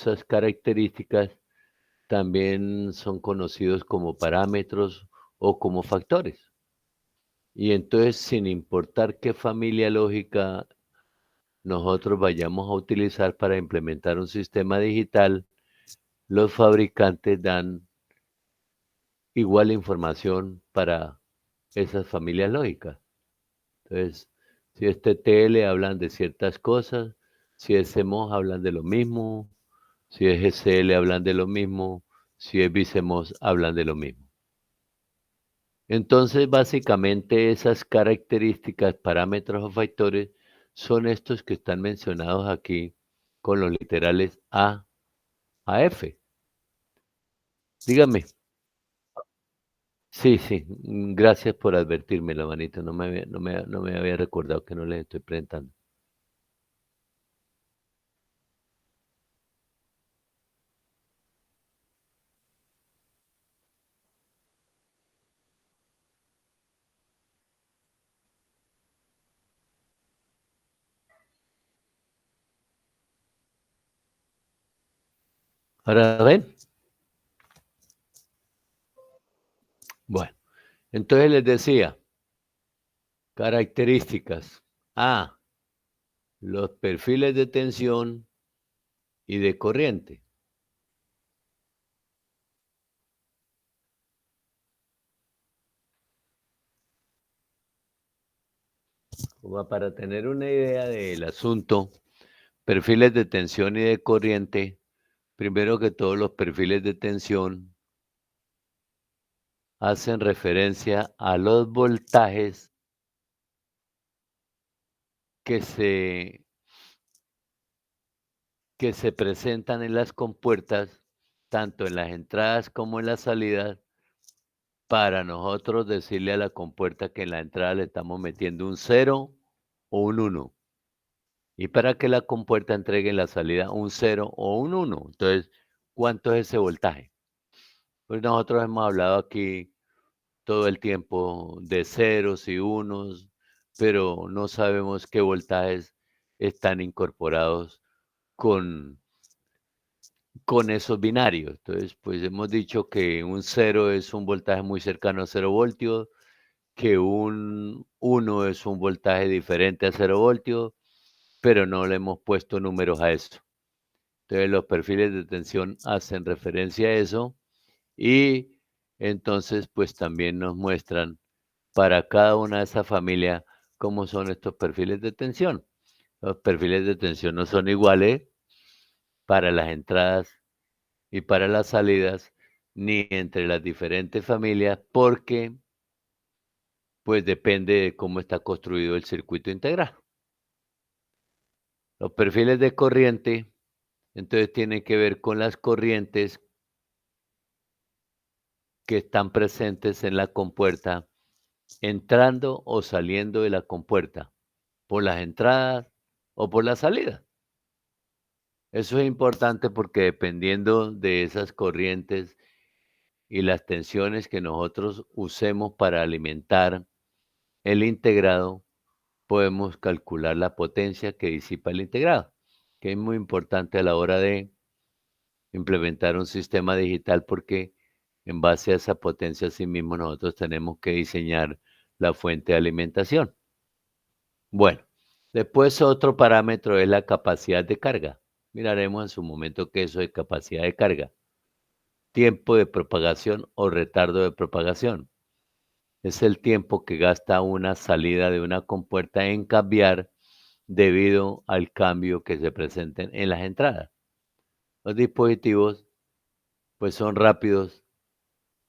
esas características también son conocidos como parámetros o como factores. Y entonces, sin importar qué familia lógica nosotros vayamos a utilizar para implementar un sistema digital, los fabricantes dan igual información para esas familias lógicas. Entonces, si es TTL hablan de ciertas cosas, si es CMOS hablan de lo mismo, si es SL hablan de lo mismo, si es BICMOS hablan de lo mismo. Entonces, básicamente esas características, parámetros o factores son estos que están mencionados aquí con los literales A a F. Dígame. Sí, sí, gracias por advertirme, la manito. No me había recordado que no les estoy presentando. Ahora ven. Bueno, entonces les decía, características. A, los perfiles de tensión y de corriente. Para tener una idea del asunto, perfiles de tensión y de corriente, primero que todo los perfiles de tensión hacen referencia a los voltajes que se presentan en las compuertas, tanto en las entradas como en las salidas, para nosotros decirle a la compuerta que en la entrada le estamos metiendo un 0 o un 1. Y para que la compuerta entregue en la salida un 0 o un 1. Entonces, ¿cuánto es ese voltaje? Pues nosotros hemos hablado aquí todo el tiempo de ceros y unos, pero no sabemos qué voltajes están incorporados con esos binarios. Entonces, pues hemos dicho que un 0 es un voltaje muy cercano a 0 voltios, que un 1 es un voltaje diferente a 0 voltios, pero no le hemos puesto números a eso. Entonces, los perfiles de tensión hacen referencia a eso y entonces, pues también nos muestran para cada una de esas familias cómo son estos perfiles de tensión. Los perfiles de tensión no son iguales para las entradas y para las salidas, ni entre las diferentes familias, porque pues depende de cómo está construido el circuito integral. Los perfiles de corriente, entonces tienen que ver con las corrientes que están presentes en la compuerta, entrando o saliendo de la compuerta, por las entradas o por las salidas. Eso es importante porque dependiendo de esas corrientes y las tensiones que nosotros usemos para alimentar el integrado, podemos calcular la potencia que disipa el integrado, que es muy importante a la hora de implementar un sistema digital porque en base a esa potencia sí mismo nosotros tenemos que diseñar la fuente de alimentación. Bueno, después otro parámetro es la capacidad de carga. Miraremos en su momento qué es eso de capacidad de carga. Tiempo de propagación o retardo de propagación. Es el tiempo que gasta una salida de una compuerta en cambiar debido al cambio que se presenten en las entradas. Los dispositivos pues son rápidos,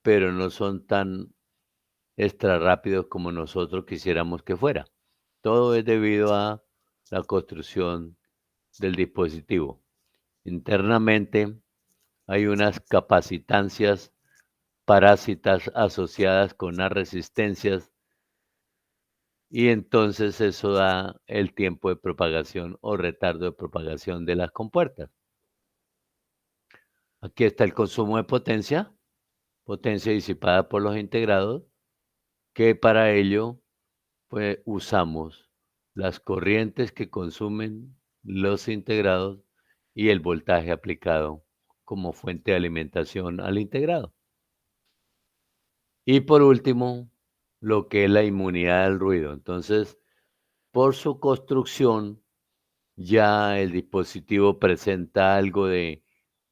pero no son tan extra rápidos como nosotros quisiéramos que fuera. Todo es debido a la construcción del dispositivo. Internamente hay unas capacitancias parásitas asociadas con unas resistencias y entonces eso da el tiempo de propagación o retardo de propagación de las compuertas. Aquí está el consumo de potencia, potencia disipada por los integrados, que para ello pues, usamos las corrientes que consumen los integrados y el voltaje aplicado como fuente de alimentación al integrado. Y por último, lo que es la inmunidad al ruido. Entonces, por su construcción, ya el dispositivo presenta algo de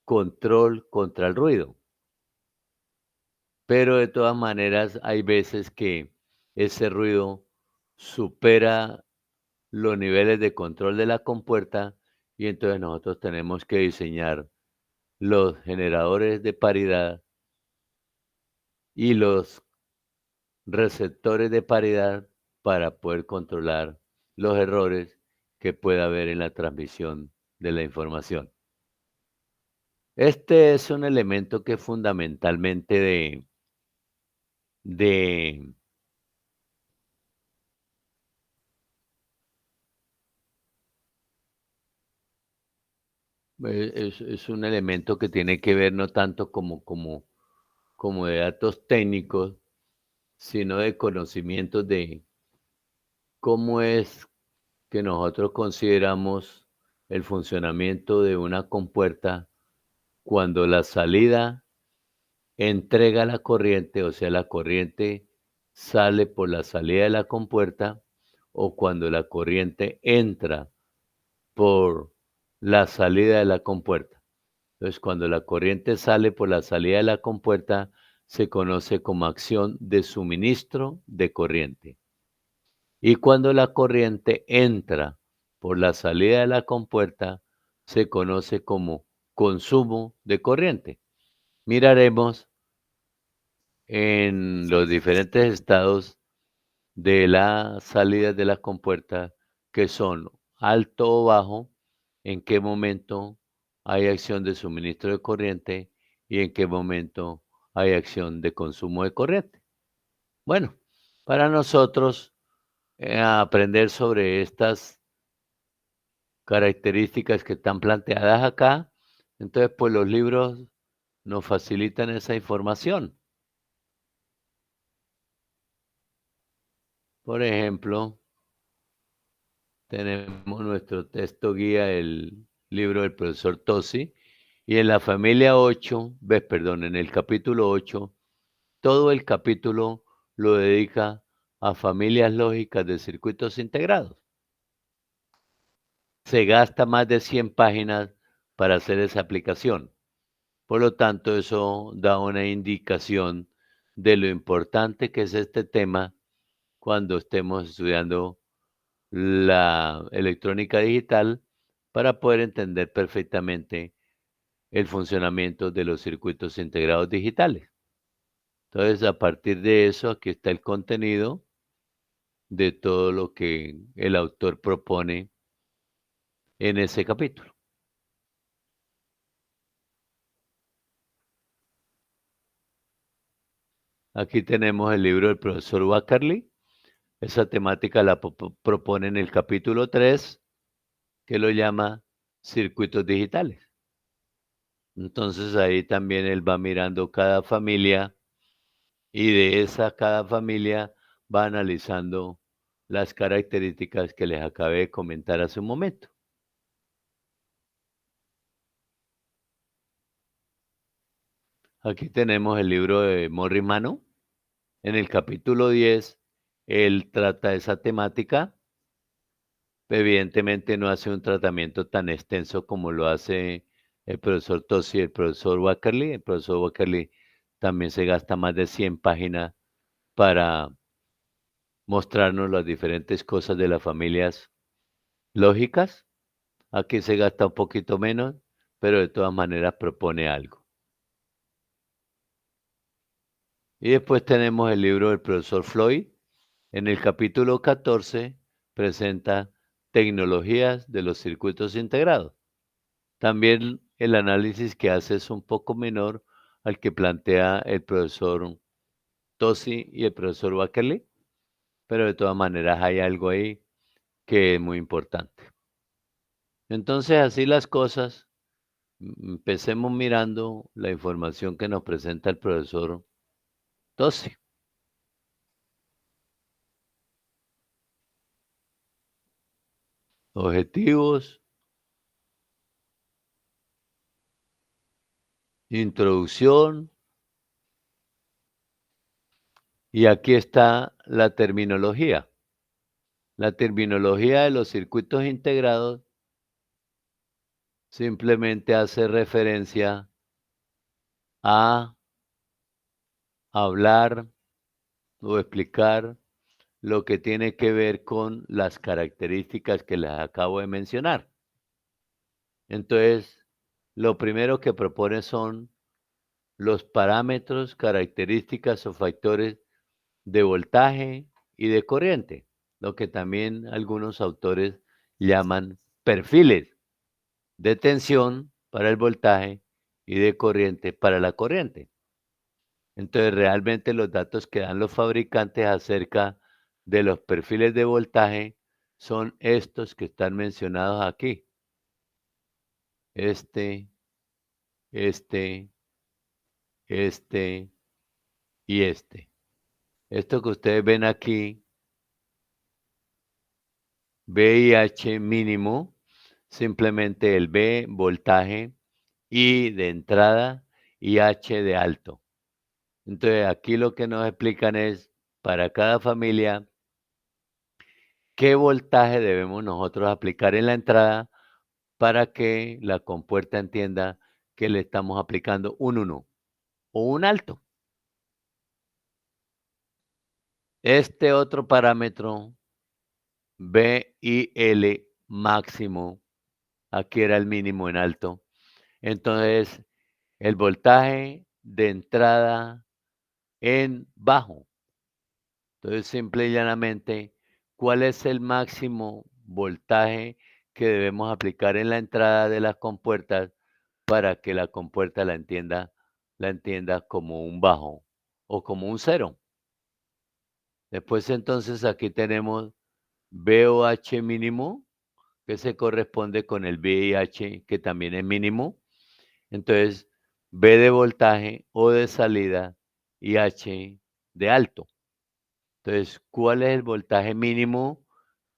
control contra el ruido. Pero de todas maneras, hay veces que ese ruido supera los niveles de control de la compuerta y entonces nosotros tenemos que diseñar los generadores de paridad y los receptores de paridad para poder controlar los errores que pueda haber en la transmisión de la información. Este es un elemento que fundamentalmente de es un elemento que tiene que ver no tanto como de datos técnicos, sino de conocimientos de cómo es que nosotros consideramos el funcionamiento de una compuerta cuando la salida entrega la corriente, o sea, la corriente sale por la salida de la compuerta, o cuando la corriente entra por la salida de la compuerta. Entonces, cuando la corriente sale por la salida de la compuerta, se conoce como acción de suministro de corriente. Y cuando la corriente entra por la salida de la compuerta, se conoce como consumo de corriente. Miraremos en los diferentes estados de la salida de la compuerta, que son alto o bajo, en qué momento hay acción de suministro de corriente y en qué momento hay acción de consumo de corriente. Bueno, para nosotros aprender sobre estas características que están planteadas acá, entonces pues los libros nos facilitan esa información. Por ejemplo, tenemos nuestro texto guía, el libro del profesor Tosi, y en la familia 8, perdón, en el capítulo 8, todo el capítulo lo dedica a familias lógicas de circuitos integrados. Se gasta más de 100 páginas para hacer esa aplicación. Por lo tanto, eso da una indicación de lo importante que es este tema cuando estemos estudiando la electrónica digital para poder entender perfectamente el funcionamiento de los circuitos integrados digitales. Entonces, a partir de eso, aquí está el contenido de todo lo que el autor propone en ese capítulo. Aquí tenemos el libro del profesor Wackerly. Esa temática la propone en el capítulo 3, que lo llama circuitos digitales. Entonces ahí también él va mirando cada familia y de esa cada familia va analizando las características que les acabé de comentar hace un momento. Aquí tenemos el libro de Morris Mano. En el capítulo 10, él trata esa temática. Evidentemente no hace un tratamiento tan extenso como lo hace el profesor Tosi y el profesor Wackerly. El profesor Wackerly también se gasta más de 100 páginas para mostrarnos las diferentes cosas de las familias lógicas. Aquí se gasta un poquito menos, pero de todas maneras propone algo. Y después tenemos el libro del profesor Floyd. En el capítulo 14 presenta tecnologías de los circuitos integrados. También el análisis que hace es un poco menor al que plantea el profesor Tosi y el profesor Wackerly, pero de todas maneras hay algo ahí que es muy importante. Entonces, así las cosas, empecemos mirando la información que nos presenta el profesor Tosi. Objetivos, introducción, y aquí está la terminología. La terminología de los circuitos integrados simplemente hace referencia a hablar o explicar lo que tiene que ver con las características que les acabo de mencionar. Entonces, lo primero que propone son los parámetros, características o factores de voltaje y de corriente, lo que también algunos autores llaman perfiles de tensión para el voltaje y de corriente para la corriente. Entonces, realmente los datos que dan los fabricantes acerca de los perfiles de voltaje son estos que están mencionados aquí. Este, este, este y este. Esto que ustedes ven aquí, VIH mínimo, simplemente el V, voltaje, I de entrada y H de alto. Entonces, aquí lo que nos explican es, para cada familia, qué voltaje debemos nosotros aplicar en la entrada para que la compuerta entienda que le estamos aplicando un 1 o un alto. Este otro parámetro, VIL máximo, aquí era el mínimo en alto. Entonces, el voltaje de entrada en bajo. Entonces, simple y llanamente, ¿cuál es el máximo voltaje que debemos aplicar en la entrada de las compuertas para que la compuerta la entienda como un bajo o como un cero? Después, entonces, aquí tenemos VOH mínimo, que se corresponde con el VIH, que también es mínimo. Entonces, V de voltaje, O de salida y H de alto. Entonces, ¿cuál es el voltaje mínimo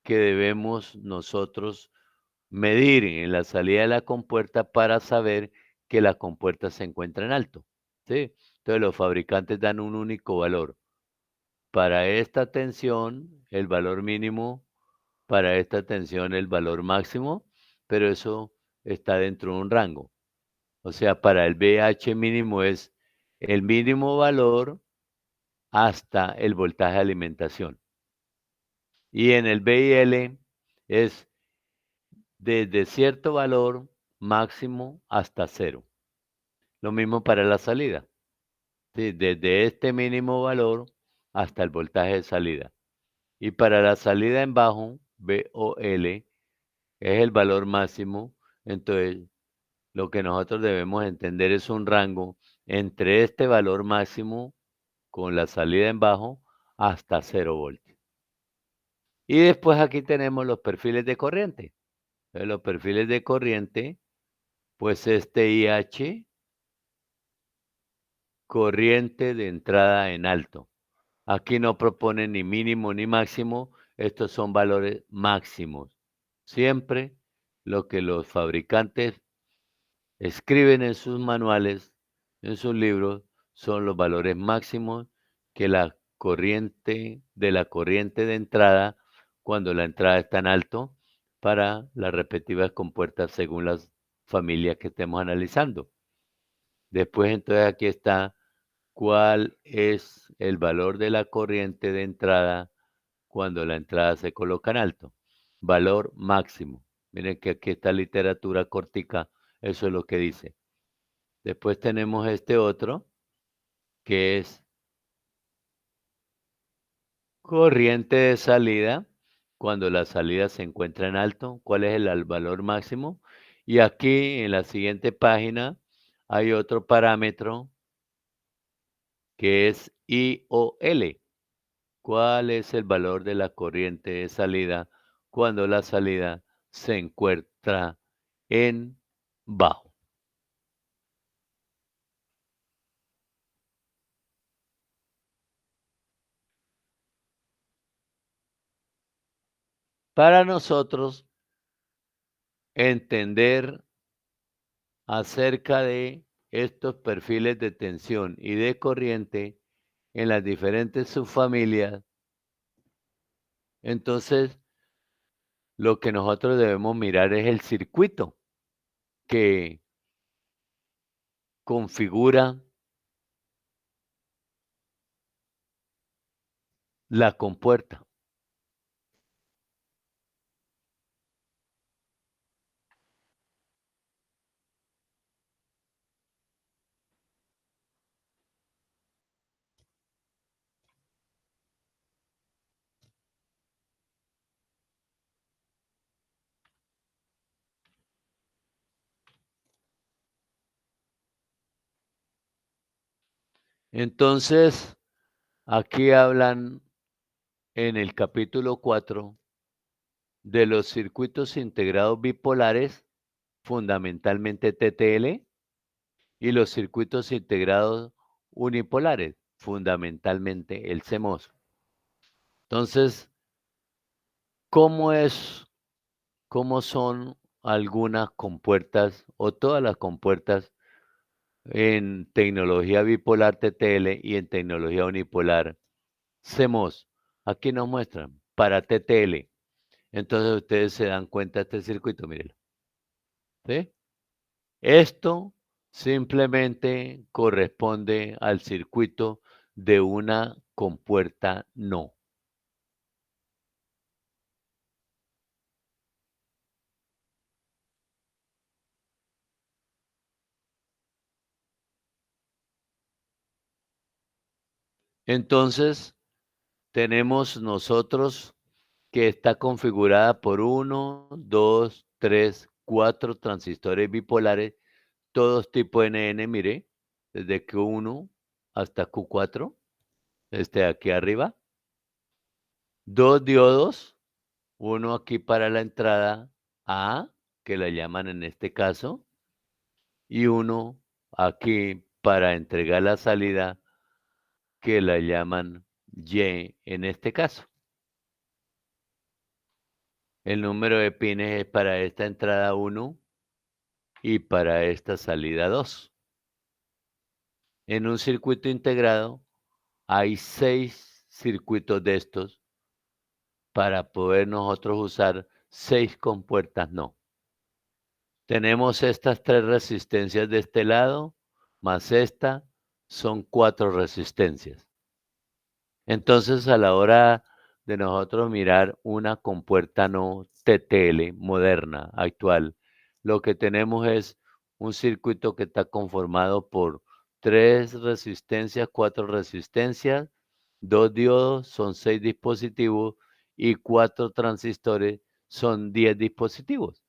que debemos nosotros medir en la salida de la compuerta para saber que la compuerta se encuentra en alto? ¿Sí? Entonces, los fabricantes dan un único valor. Para esta tensión, el valor mínimo, para esta tensión, el valor máximo, pero eso está dentro de un rango. O sea, para el VH mínimo es el mínimo valor hasta el voltaje de alimentación. Y en el VIL es desde cierto valor máximo hasta cero. Lo mismo para la salida. Sí, desde este mínimo valor hasta el voltaje de salida. Y para la salida en bajo, VOL, es el valor máximo. Entonces, lo que nosotros debemos entender es un rango entre este valor máximo con la salida en bajo hasta 0 voltios. Y después aquí tenemos los perfiles de corriente. Entonces, los perfiles de corriente, pues este IH, corriente de entrada en alto. Aquí no propone ni mínimo ni máximo, estos son valores máximos. Siempre lo que los fabricantes escriben en sus manuales, en sus libros, son los valores máximos que la corriente de entrada, cuando la entrada está en alto, para las respectivas compuertas según las familias que estemos analizando. Después, entonces, aquí está cuál es el valor de la corriente de entrada cuando la entrada se coloca en alto. Valor máximo. Miren que aquí está literatura cortica, eso es lo que dice. Después tenemos este otro, que es corriente de salida, cuando la salida se encuentra en alto, cuál es el valor máximo. Y aquí en la siguiente página hay otro parámetro que es IOL. ¿Cuál es el valor de la corriente de salida cuando la salida se encuentra en bajo? Para nosotros entender acerca de estos perfiles de tensión y de corriente en las diferentes subfamilias, entonces lo que nosotros debemos mirar es el circuito que configura la compuerta. Entonces, aquí hablan en el capítulo 4 de los circuitos integrados bipolares, fundamentalmente TTL, y los circuitos integrados unipolares, fundamentalmente el CMOS. Entonces, ¿cómo es, cómo son algunas compuertas o todas las compuertas en tecnología bipolar TTL y en tecnología unipolar CMOS? Aquí nos muestran para TTL. Entonces ustedes se dan cuenta de este circuito, mírenlo. ¿Sí? Esto simplemente corresponde al circuito de una compuerta no. Entonces, tenemos nosotros que está configurada por 1, 2, 3, 4 transistores bipolares, todos tipo NN, mire, desde Q1 hasta Q4, aquí arriba. Dos diodos, uno aquí para la entrada A, que la llaman en este caso, y uno aquí para entregar la salida, que la llaman Y en este caso. El número de pines es para esta entrada 1 y para esta salida 2. En un circuito integrado hay 6 circuitos de estos para poder nosotros usar 6 compuertas no. Tenemos estas 3 resistencias de este lado, más esta, son 4 resistencias. Entonces, a la hora de nosotros mirar una compuerta no TTL moderna, actual, lo que tenemos es un circuito que está conformado por 3 resistencias, 4 resistencias, 2 diodos, son 6 dispositivos, y 4 transistores, son 10 dispositivos.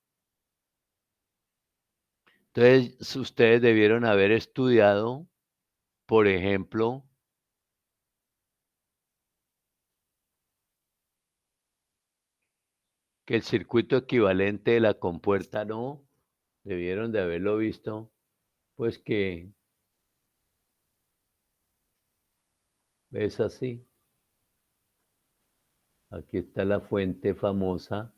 Entonces, ustedes debieron haber estudiado, por ejemplo, que el circuito equivalente de la compuerta no, debieron de haberlo visto, pues que es así. Aquí está la fuente famosa,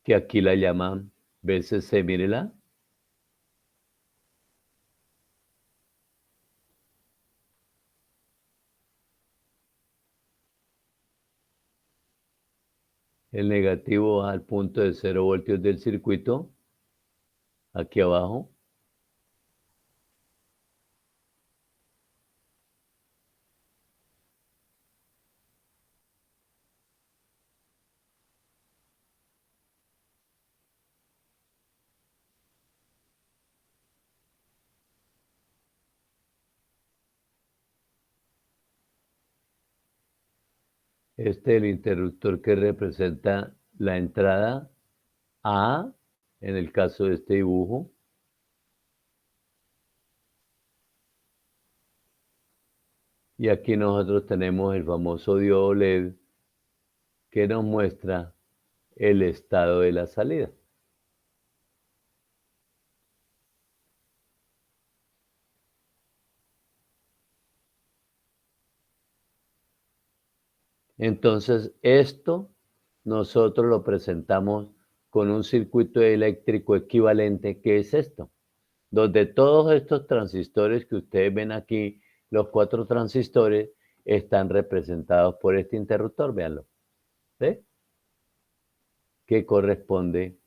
que aquí la llaman VCC, mírela. El negativo va al punto de 0 voltios del circuito, aquí abajo. Este es el interruptor que representa la entrada A, en el caso de este dibujo. Y aquí nosotros tenemos el famoso diodo LED que nos muestra el estado de la salida. Entonces, esto nosotros lo presentamos con un circuito eléctrico equivalente, que es esto. donde todos estos transistores que ustedes ven aquí, los 4 transistores, están representados por este interruptor, véanlo, ¿sí? Que corresponde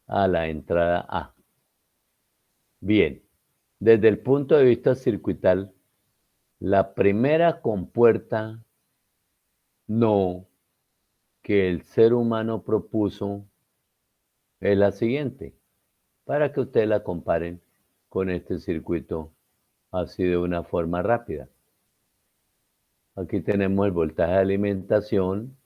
a la entrada A. Bien, desde el punto de vista circuital, la primera compuerta no que el ser humano propuso es la siguiente, para que ustedes la comparen con este circuito así de una forma rápida. Aquí tenemos el voltaje de alimentación.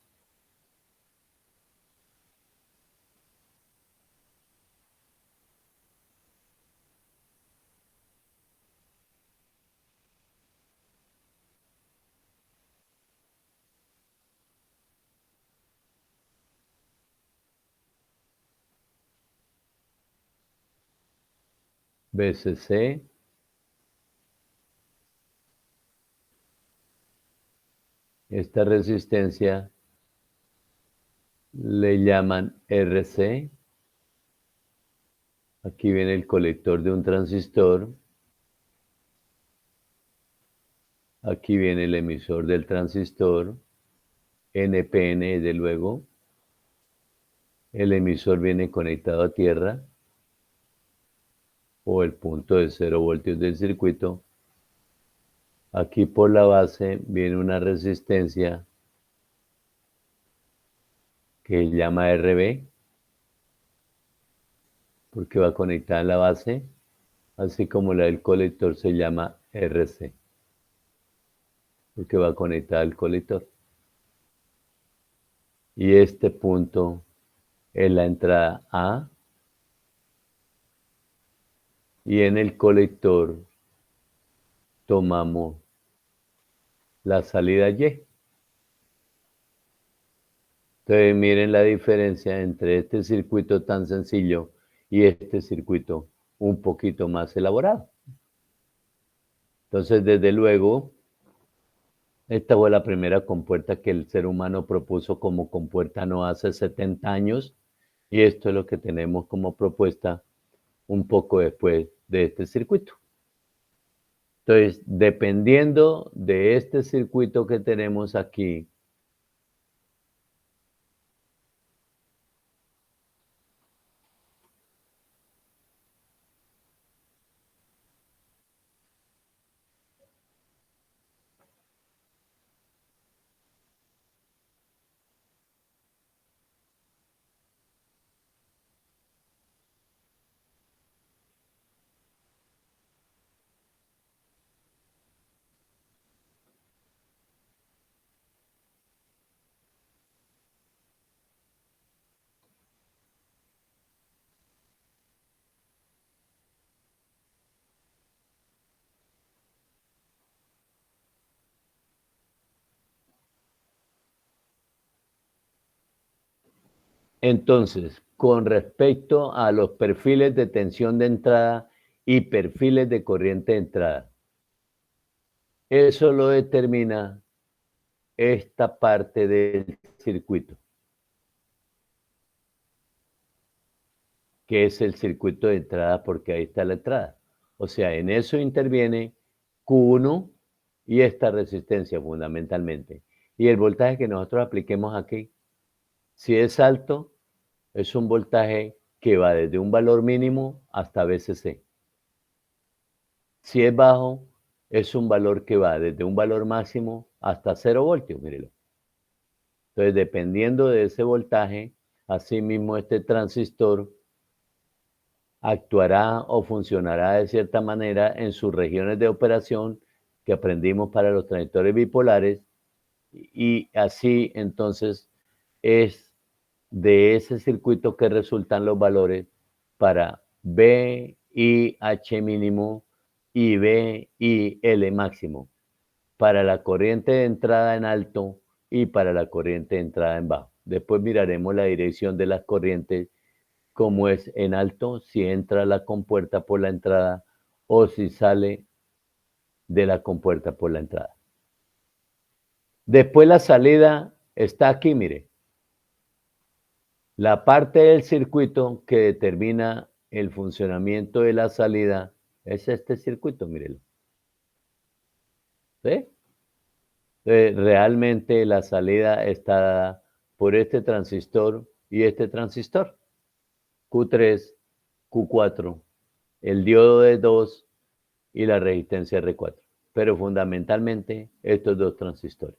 VCC, esta resistencia le llaman RC. Aquí viene el colector de un transistor. Aquí viene el emisor del transistor. NPN, desde luego. El emisor viene conectado a tierra o el punto de 0 voltios del circuito. Aquí por la base viene una resistencia que se llama RB, porque va conectada a la base, así como la del colector se llama RC, porque va conectada al colector. Y este punto es la entrada A, y en el colector tomamos la salida Y. Entonces miren la diferencia entre este circuito tan sencillo y este circuito un poquito más elaborado. Entonces, desde luego, esta fue la primera compuerta que el ser humano propuso como compuerta no hace 70 años, y esto es lo que tenemos como propuesta un poco después de este circuito. Entonces, dependiendo de este circuito que tenemos aquí, entonces, con respecto a los perfiles de tensión de entrada y perfiles de corriente de entrada, eso lo determina esta parte del circuito, que es el circuito de entrada, porque ahí está la entrada. O sea, en eso interviene Q1 y esta resistencia fundamentalmente. Y el voltaje que nosotros apliquemos aquí, si es alto, es un voltaje que va desde un valor mínimo hasta VCC. Si es bajo, es un valor que va desde un valor máximo hasta 0 voltios, mírelo. Entonces, dependiendo de ese voltaje, asimismo este transistor actuará o funcionará de cierta manera en sus regiones de operación que aprendimos para los transistores bipolares, y así entonces es de ese circuito que resultan los valores para B y H mínimo y B y L máximo, para la corriente de entrada en alto y para la corriente de entrada en bajo. Después miraremos la dirección de las corrientes, como es en alto, si entra la compuerta por la entrada o si sale de la compuerta por la entrada. Después la salida está aquí, mire. La parte del circuito que determina el funcionamiento de la salida Es este circuito, mírelo. ¿Sí? Realmente la salida está dada por este transistor y este transistor. Q3, Q4, el diodo de 2 y la resistencia R4. Pero fundamentalmente estos dos transistores.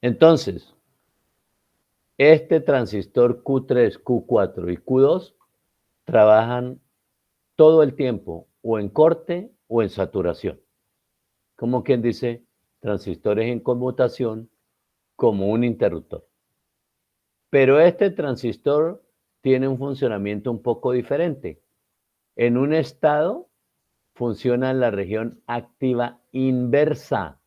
Entonces, este transistor Q3, Q4 y Q2 trabajan todo el tiempo o en corte o en saturación. Como quien dice, transistores en conmutación como un interruptor. Pero este transistor tiene un funcionamiento un poco diferente. En un estado funciona en la región activa inversa.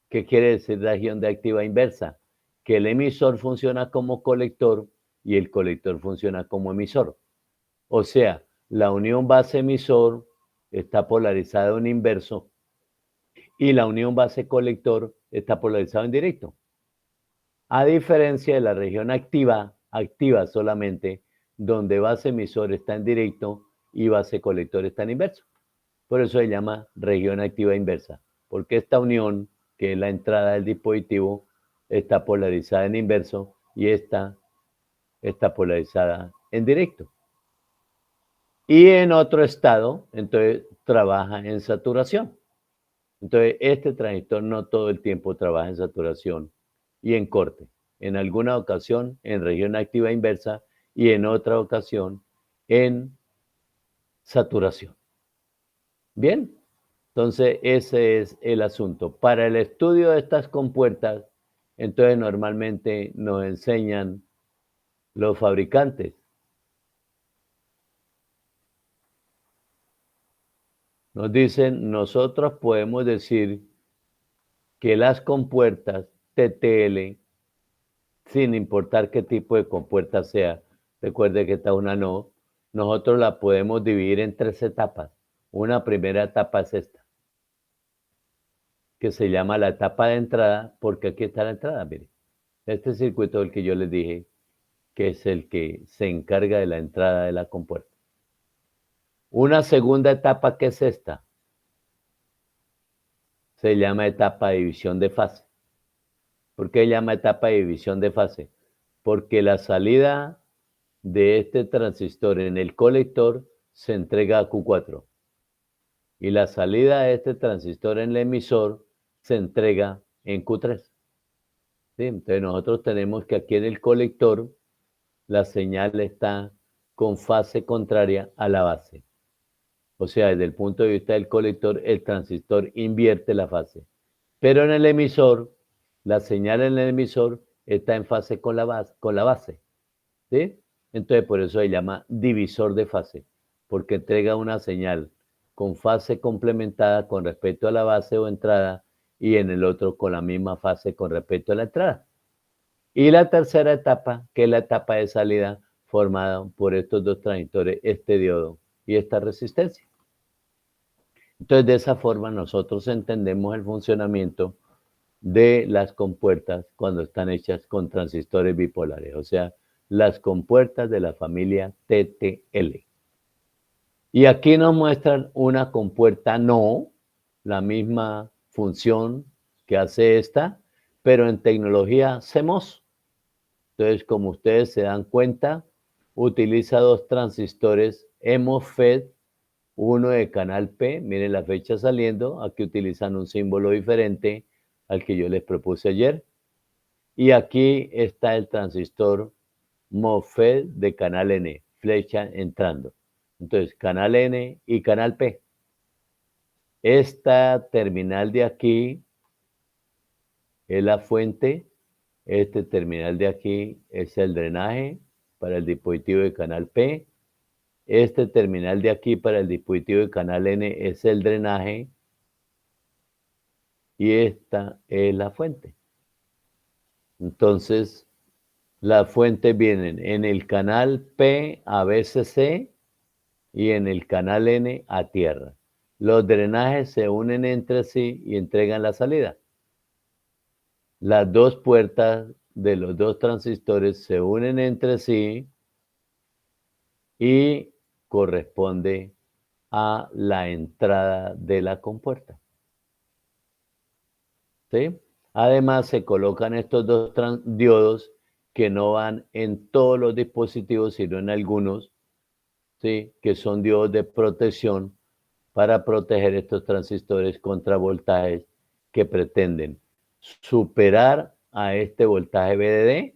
¿Qué quiere decir región de activa inversa? Que el emisor funciona como colector y el colector funciona como emisor. O sea, la unión base-emisor está polarizada en inverso y la unión base-colector está polarizada en directo. A diferencia de la región activa, activa solamente, donde base emisor está en directo y base colector está en inverso. Por eso se llama región activa inversa, porque esta unión, que es la entrada del dispositivo, está polarizada en inverso y esta está polarizada en directo. Y en otro estado, entonces, trabaja en saturación. Entonces, este transistor no todo el tiempo trabaja en saturación y en corte. En alguna ocasión en región activa inversa y en otra ocasión en saturación. Bien, entonces ese es el asunto. Para el estudio de estas compuertas, entonces normalmente nos enseñan los fabricantes. Nos dicen, nosotros podemos decir que las compuertas TTL, sin importar qué tipo de compuerta sea, recuerde que está una no, nosotros la podemos dividir en 3 etapas. Una primera etapa es esta, que se llama la etapa de entrada, porque aquí está la entrada, mire. Este circuito del que yo les dije, que es el que se encarga de la entrada de la compuerta. Una segunda etapa, que es esta, se llama etapa de división de fase. ¿Por qué se llama etapa de división de fase? Porque la salida de este transistor en el colector se entrega a Q4 y la salida de este transistor en el emisor se entrega en Q3. ¿Sí? Entonces nosotros tenemos que aquí en el colector la señal está con fase contraria a la base. O sea, desde el punto de vista del colector, el transistor invierte la fase. Pero en el emisor, la señal en el emisor está en fase con la base. ¿Sí? Entonces, por eso se llama divisor de fase, porque entrega una señal con fase complementada con respecto a la base o entrada y en el otro con la misma fase con respecto a la entrada. Y la tercera etapa, que es la etapa de salida formada por estos dos transistores, este diodo y esta resistencia. Entonces, de esa forma nosotros entendemos el funcionamiento de las compuertas cuando están hechas con transistores bipolares, o sea, las compuertas de la familia TTL. Y aquí nos muestran una compuerta no, la misma función que hace esta, pero en tecnología CMOS. Entonces, como ustedes se dan cuenta, utiliza dos transistores MOSFET, uno de canal P, miren la fecha saliendo, aquí utilizan un símbolo diferente al que yo les propuse ayer. Y aquí está el transistor MOSFET de canal N, flecha entrando. Entonces, canal N y canal P. Esta terminal de aquí es la fuente. Este terminal de aquí es el drenaje para el dispositivo de canal P. Este terminal de aquí para el dispositivo de canal N es el drenaje. Y esta es la fuente. Entonces, las fuentes vienen en el canal P a VCC y en el canal N a tierra. Los drenajes se unen entre sí y entregan la salida. Las dos puertas de los dos transistores se unen entre sí y corresponde a la entrada de la compuerta, ¿sí? Además, se colocan estos dos diodos que no van en todos los dispositivos, sino en algunos, ¿sí? Que son diodos de protección para proteger estos transistores contra voltajes que pretenden superar a este voltaje VDD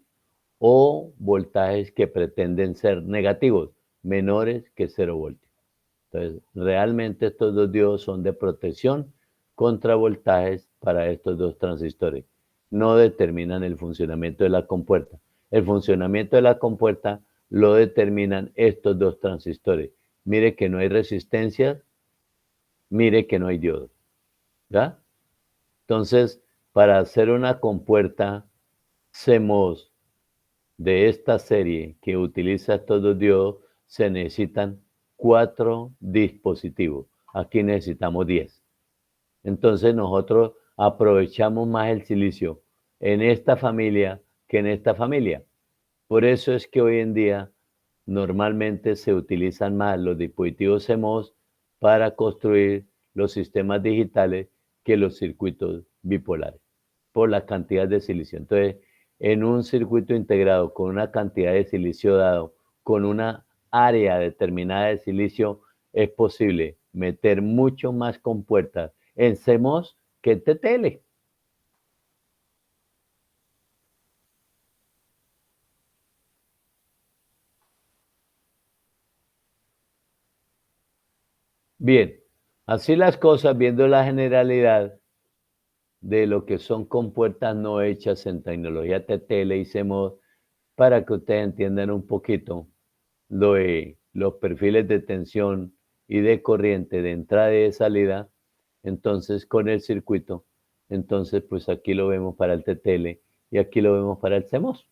o voltajes que pretenden ser negativos, menores que 0 voltios. Entonces, realmente estos dos diodos son de protección contra voltajes para estos dos transistores. No determinan el funcionamiento de la compuerta. El funcionamiento de la compuerta lo determinan estos dos transistores. Mire que no hay resistencias, mire que no hay diodos, ¿ya? Entonces, para hacer una compuerta CMOS de esta serie que utiliza estos dos diodos, se necesitan 4 dispositivos. Aquí necesitamos 10. Entonces, nosotros aprovechamos más el silicio en esta familia que en esta familia. Por eso es que hoy en día normalmente se utilizan más los dispositivos CMOS para construir los sistemas digitales que los circuitos bipolares, por la cantidad de silicio. Entonces, en un circuito integrado con una cantidad de silicio dado, con una área determinada de silicio, es posible meter mucho más compuertas en CMOS que en TTL. Bien, así las cosas, viendo la generalidad de lo que son compuertas no hechas en tecnología TTL y CMOS, para que ustedes entiendan un poquito lo de los perfiles de tensión y de corriente de entrada y de salida, entonces con el circuito, entonces pues aquí lo vemos para el TTL y aquí lo vemos para el CMOS.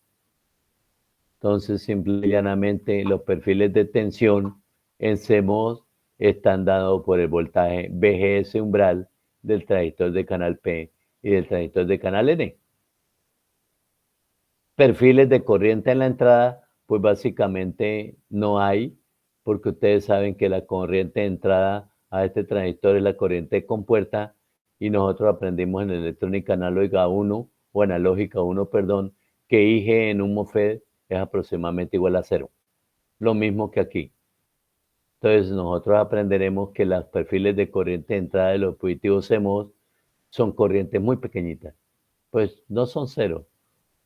Entonces, simple y llanamente, los perfiles de tensión en CMOS están dados por el voltaje VGS umbral del transistor de canal P y del transistor de canal N. Perfiles de corriente en la entrada, pues básicamente no hay, porque ustedes saben que la corriente de entrada a este transistor es la corriente de compuerta y nosotros aprendimos en electrónica analógica 1 o analógica 1, perdón, que IG en un MOSFET es aproximadamente igual a 0. Lo mismo que aquí. Entonces nosotros aprenderemos que los perfiles de corriente de entrada de los dispositivos CMOS son corrientes muy pequeñitas. Pues no son 0,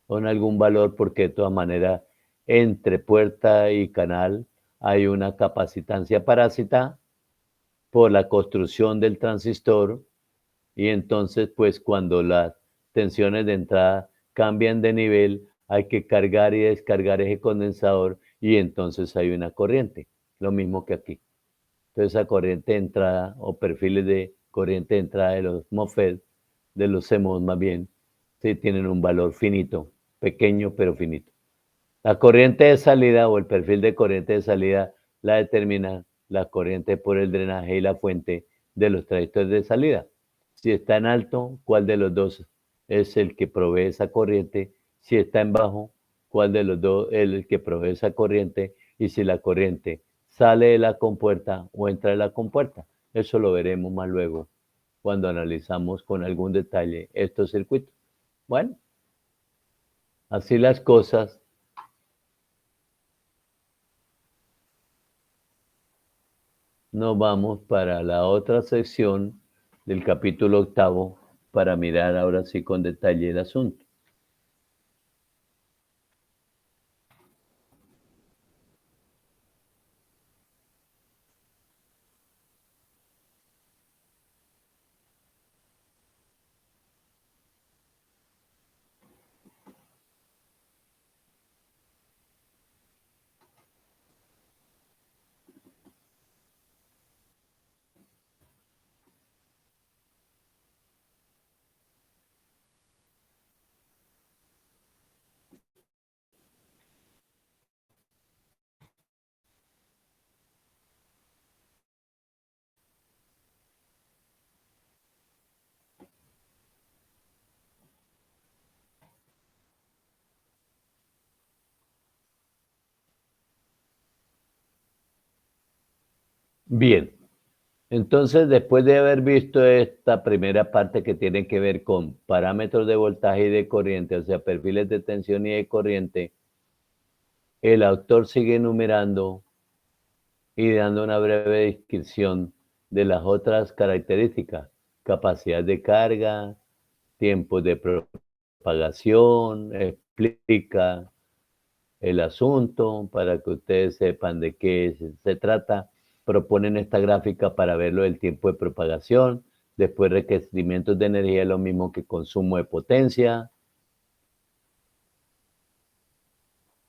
son algún valor porque de todas maneras entre puerta y canal hay una capacitancia parásita por la construcción del transistor y entonces pues cuando las tensiones de entrada cambian de nivel hay que cargar y descargar ese condensador y entonces hay una corriente, lo mismo que aquí. Entonces esa corriente de entrada o perfiles de corriente de entrada de los MOSFET, de los CMOS más bien, sí tienen un valor finito, pequeño pero finito. La corriente de salida o el perfil de corriente de salida la determina la corriente por el drenaje y la fuente de los trayectos de salida. Si está en alto, ¿cuál de los dos es el que provee esa corriente? Si está en bajo, ¿cuál de los dos es el que provee esa corriente? Y si la corriente sale de la compuerta o entra de la compuerta. Eso lo veremos más luego cuando analizamos con algún detalle estos circuitos. Bueno, así las cosas. Nos vamos para la otra sección del capítulo 8 para mirar ahora sí con detalle el asunto. Bien, Entonces, después de haber visto esta primera parte que tiene que ver con parámetros de voltaje y de corriente, o sea, perfiles de tensión y de corriente, el autor sigue enumerando y dando una breve descripción de las otras características: capacidad de carga, tiempos de propagación, explica el asunto para que ustedes sepan de qué se trata. Proponen esta gráfica para verlo del tiempo de propagación, después requerimientos de energía, lo mismo que consumo de potencia.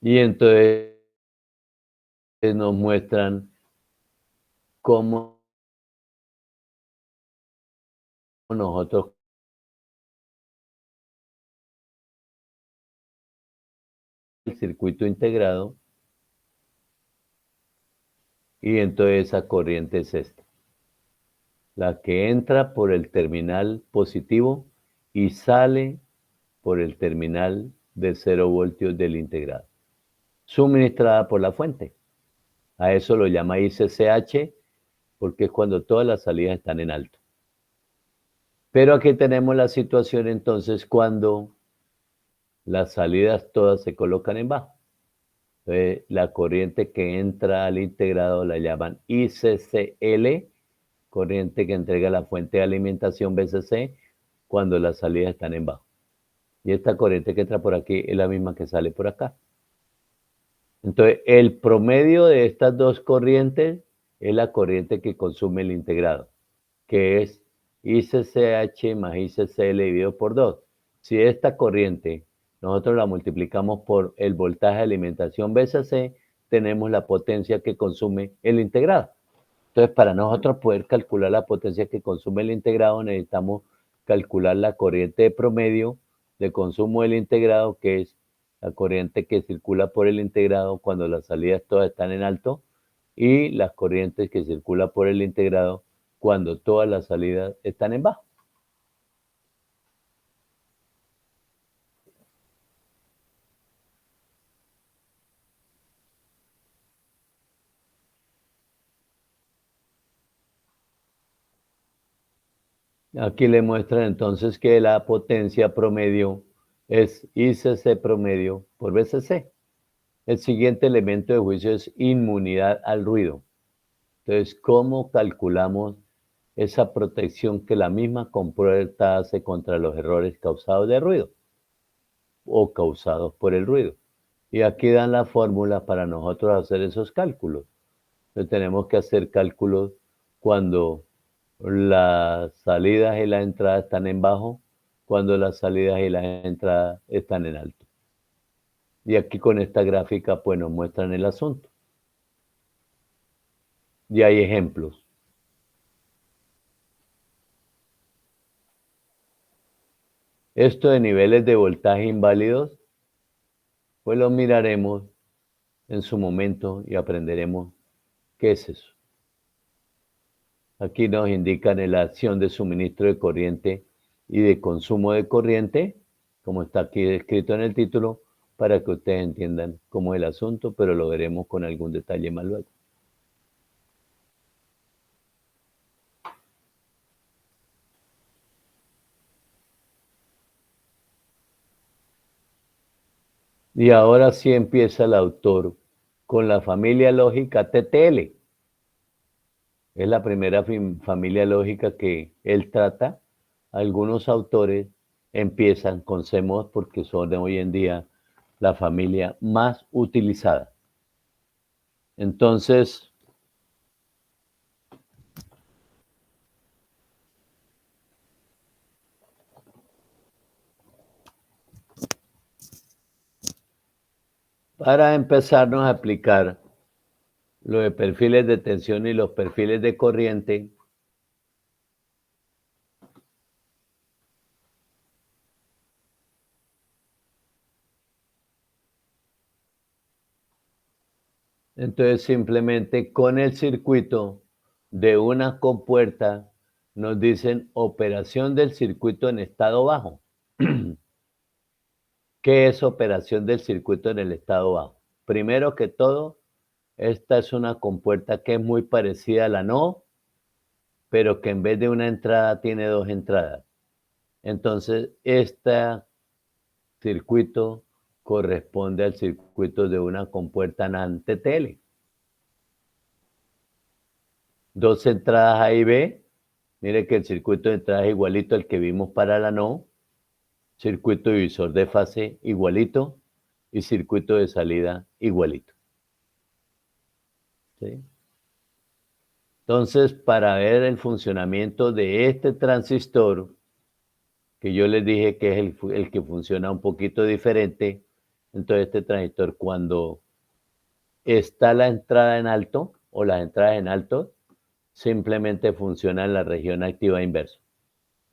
Y entonces nos muestran cómo nosotros el circuito integrado, y entonces esa corriente es esta, la que entra por el terminal positivo y sale por el terminal de 0 voltios del integrado, suministrada por la fuente. A eso lo llama ICCH, porque es cuando todas las salidas están en alto. Pero aquí tenemos la situación entonces cuando las salidas todas se colocan en bajo. Entonces, la corriente que entra al integrado la llaman ICCL, corriente que entrega la fuente de alimentación BCC, cuando las salidas están en bajo. Y esta corriente que entra por aquí es la misma que sale por acá. Entonces, el promedio de estas dos corrientes es la corriente que consume el integrado, que es ICCH más ICCL dividido por 2. Si esta corriente nosotros la multiplicamos por el voltaje de alimentación BCC, tenemos la potencia que consume el integrado. Entonces, para nosotros poder calcular la potencia que consume el integrado, necesitamos calcular la corriente de promedio de consumo del integrado, que es la corriente que circula por el integrado cuando las salidas todas están en alto, y las corrientes que circulan por el integrado cuando todas las salidas están en bajo. Aquí le muestran entonces que la potencia promedio es ICC promedio por BCC. El siguiente elemento de juicio es inmunidad al ruido. Entonces, ¿cómo calculamos esa protección que la misma compuerta hace contra los errores causados de ruido o causados por el ruido? Y aquí dan la fórmula para nosotros hacer esos cálculos. Entonces, tenemos que hacer cálculos cuando las salidas y las entradas están en bajo, cuando las salidas y las entradas están en alto. Y aquí con esta gráfica pues nos muestran el asunto. Y hay ejemplos. Esto de niveles de voltaje inválidos, pues lo miraremos en su momento y aprenderemos qué es eso. Aquí nos indican la acción de suministro de corriente y de consumo de corriente, como está aquí descrito en el título, para que ustedes entiendan cómo es el asunto, pero lo veremos con algún detalle más luego. Y ahora sí empieza el autor con la familia lógica TTL. Es la primera familia lógica que él trata. Algunos autores empiezan con CMOS porque son de hoy en día la familia más utilizada. Entonces, para empezarnos a explicar lo de perfiles de tensión y los perfiles de corriente, entonces simplemente con el circuito de una compuerta nos dicen operación del circuito en estado bajo. ¿Qué es operación del circuito en el estado bajo? Primero que todo, esta es una compuerta que es muy parecida a la no, pero que en vez de una entrada tiene dos entradas. Entonces, este circuito corresponde al circuito de una compuerta NAND TTL. Dos entradas A y B. Mire que el circuito de entrada es igualito al que vimos para la no. Circuito divisor de fase igualito y circuito de salida igualito. ¿Sí? Entonces, para ver el funcionamiento de este transistor, que yo les dije que es el que funciona un poquito diferente, entonces este transistor cuando está la entrada en alto o las entradas en alto, simplemente funciona en la región activa inversa.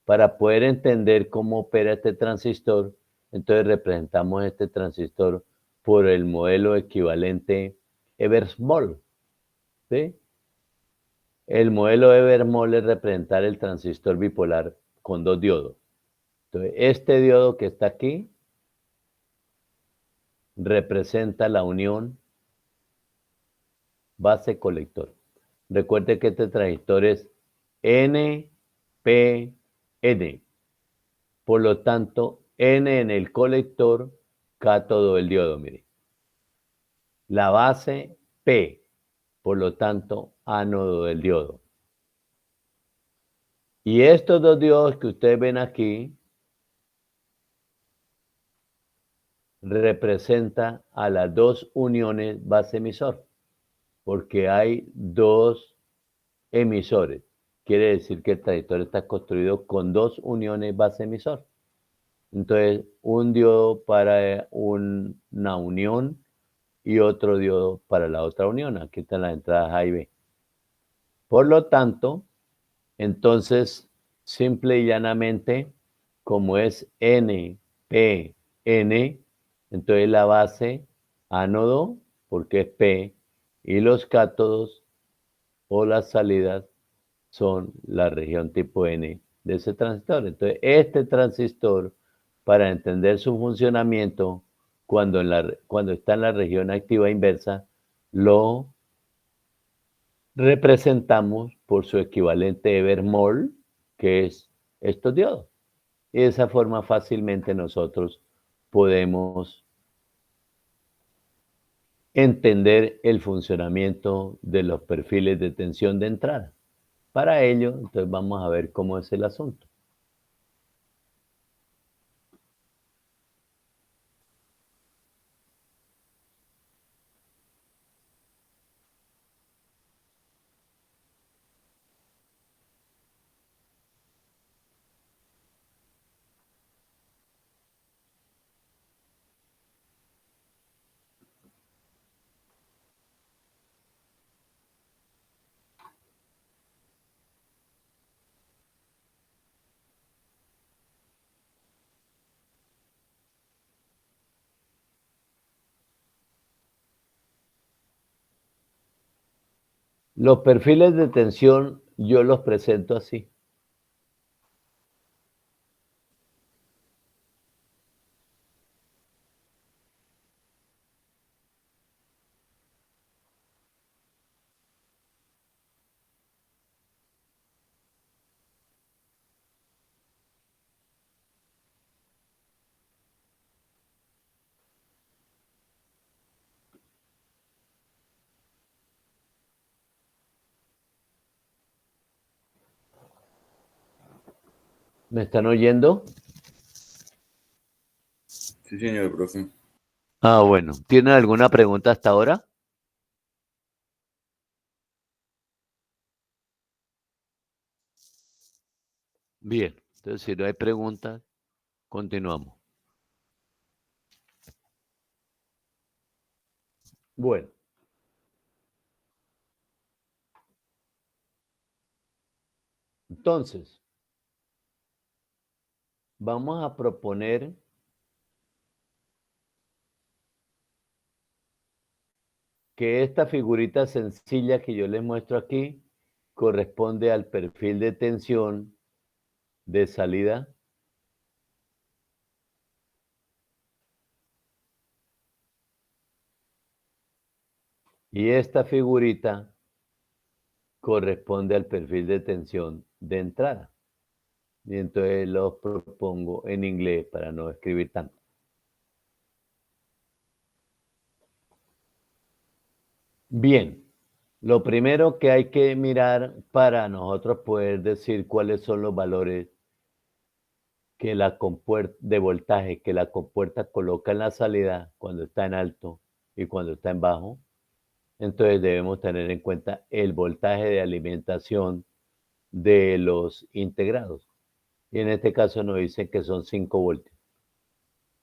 Para poder entender cómo opera este transistor, entonces representamos este transistor por el modelo equivalente Eversmol, ¿sí? El modelo Eversmol es representar el transistor bipolar con dos diodos. Entonces, este diodo que está aquí representa la unión base-colector. Recuerde que este transistor es NPN. Por lo tanto, N en el colector, cátodo del diodo, mire. La base P, por lo tanto, ánodo del diodo. Y estos dos diodos que ustedes ven aquí representan a las dos uniones base-emisor, porque hay dos emisores. Quiere decir que el transistor está construido con dos uniones base-emisor. Entonces, un diodo para una unión y otro diodo para la otra unión. Aquí están las entradas A y B. Por lo tanto, entonces, simple y llanamente, como es N, P, N, entonces la base ánodo, porque es P, y los cátodos o las salidas son la región tipo N de ese transistor. Entonces, este transistor, para entender su funcionamiento, cuando está en la región activa inversa, lo representamos por su equivalente Evermol, que es estos diodos. Y de esa forma fácilmente nosotros podemos entender el funcionamiento de los perfiles de tensión de entrada. Para ello, entonces vamos a ver cómo es el asunto. Los perfiles de tensión yo los presento así. ¿Me están oyendo? Sí, señor, profe. Ah, bueno. ¿Tienen alguna pregunta hasta ahora? Bien. Entonces, si no hay preguntas, continuamos. Bueno. Entonces, vamos a proponer que esta figurita sencilla que yo les muestro aquí corresponde al perfil de tensión de salida y esta figurita corresponde al perfil de tensión de entrada. Y entonces los propongo en inglés para no escribir tanto. Bien, lo primero que hay que mirar para nosotros poder decir cuáles son los valores que la compuerta de voltaje que la compuerta coloca en la salida cuando está en alto y cuando está en bajo, entonces debemos tener en cuenta el voltaje de alimentación de los integrados. Y en este caso nos dicen que son 5 voltios.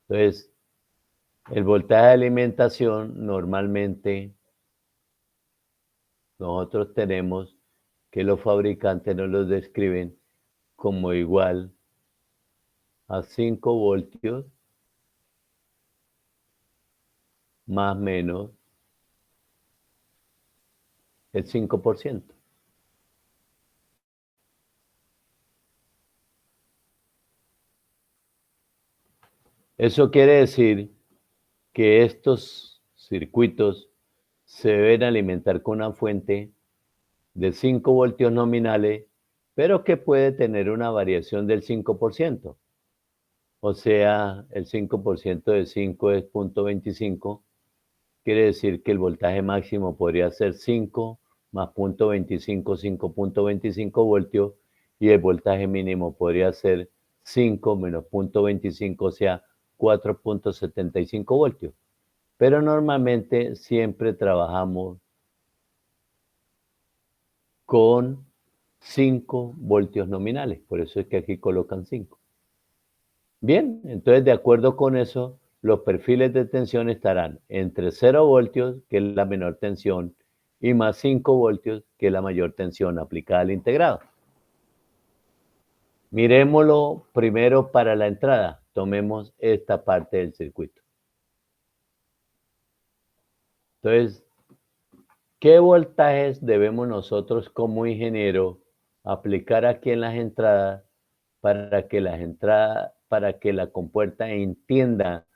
Entonces, el voltaje de alimentación normalmente nosotros tenemos que los fabricantes nos los describen como igual a 5 voltios más menos el 5%. Eso quiere decir que estos circuitos se deben alimentar con una fuente de 5 voltios nominales, pero que puede tener una variación del 5%. O sea, el 5% de 5 es 0.25. Quiere decir que el voltaje máximo podría ser 5 más 0.25, 5.25 voltios, y el voltaje mínimo podría ser 5 menos 0.25, o sea, 4.75 voltios. Pero normalmente siempre trabajamos con 5 voltios nominales, por eso es que aquí colocan 5. Bien, entonces de acuerdo con eso, los perfiles de tensión estarán entre 0 voltios, que es la menor tensión, y más 5 voltios, que es la mayor tensión aplicada al integrado. Miremoslo primero para la entrada. Tomemos esta parte del circuito. Entonces, ¿qué voltajes debemos nosotros como ingeniero aplicar aquí en las entradas para que la compuerta entienda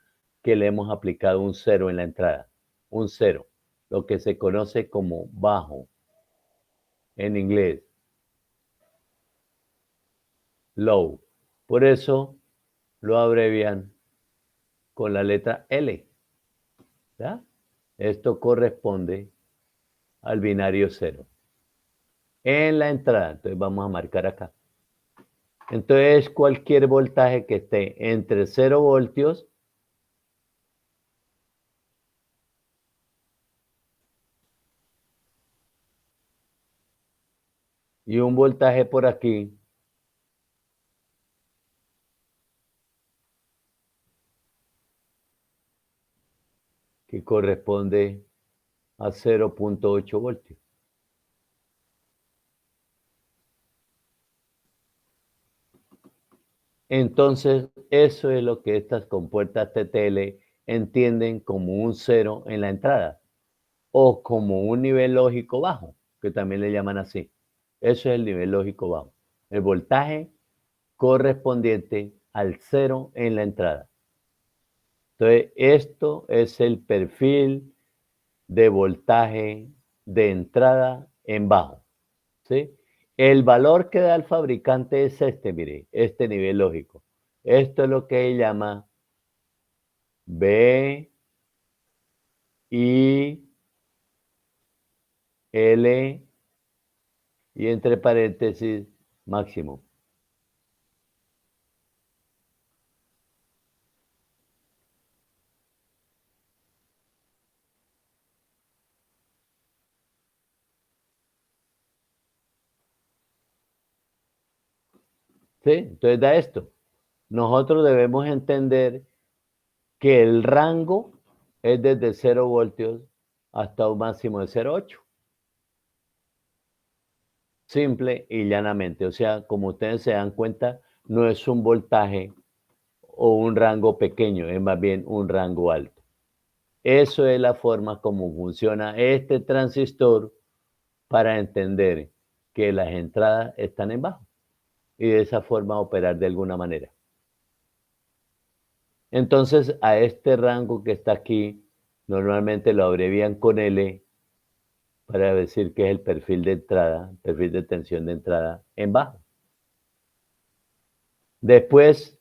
que le hemos aplicado un 0 en la entrada? Un 0, lo que se conoce como bajo en inglés, low. Por eso lo abrevian con la letra L, ¿ya? Esto corresponde al binario 0 en la entrada. Entonces vamos a marcar acá. Entonces cualquier voltaje que esté entre 0 voltios y un voltaje por aquí que corresponde a 0.8 voltios. Entonces, eso es lo que estas compuertas TTL entienden como un 0 en la entrada o como un nivel lógico bajo, que también le llaman así. Eso es el nivel lógico bajo. El voltaje correspondiente al 0 en la entrada. Entonces, esto es el perfil de voltaje de entrada en bajo, ¿sí? El valor que da el fabricante es este, mire, este nivel lógico. Esto es lo que él llama B, I, L y entre paréntesis máximo. ¿Sí? Entonces da esto. Nosotros debemos entender que el rango es desde 0 voltios hasta un máximo de 0.8. Simple y llanamente. O sea, como ustedes se dan cuenta, no es un voltaje o un rango pequeño, es más bien un rango alto. Eso es la forma como funciona este transistor para entender que las entradas están en bajo y de esa forma operar de alguna manera. Entonces, a este rango que está aquí, normalmente lo abrevian con L para decir que es el perfil de entrada, perfil de tensión de entrada en bajo. Después,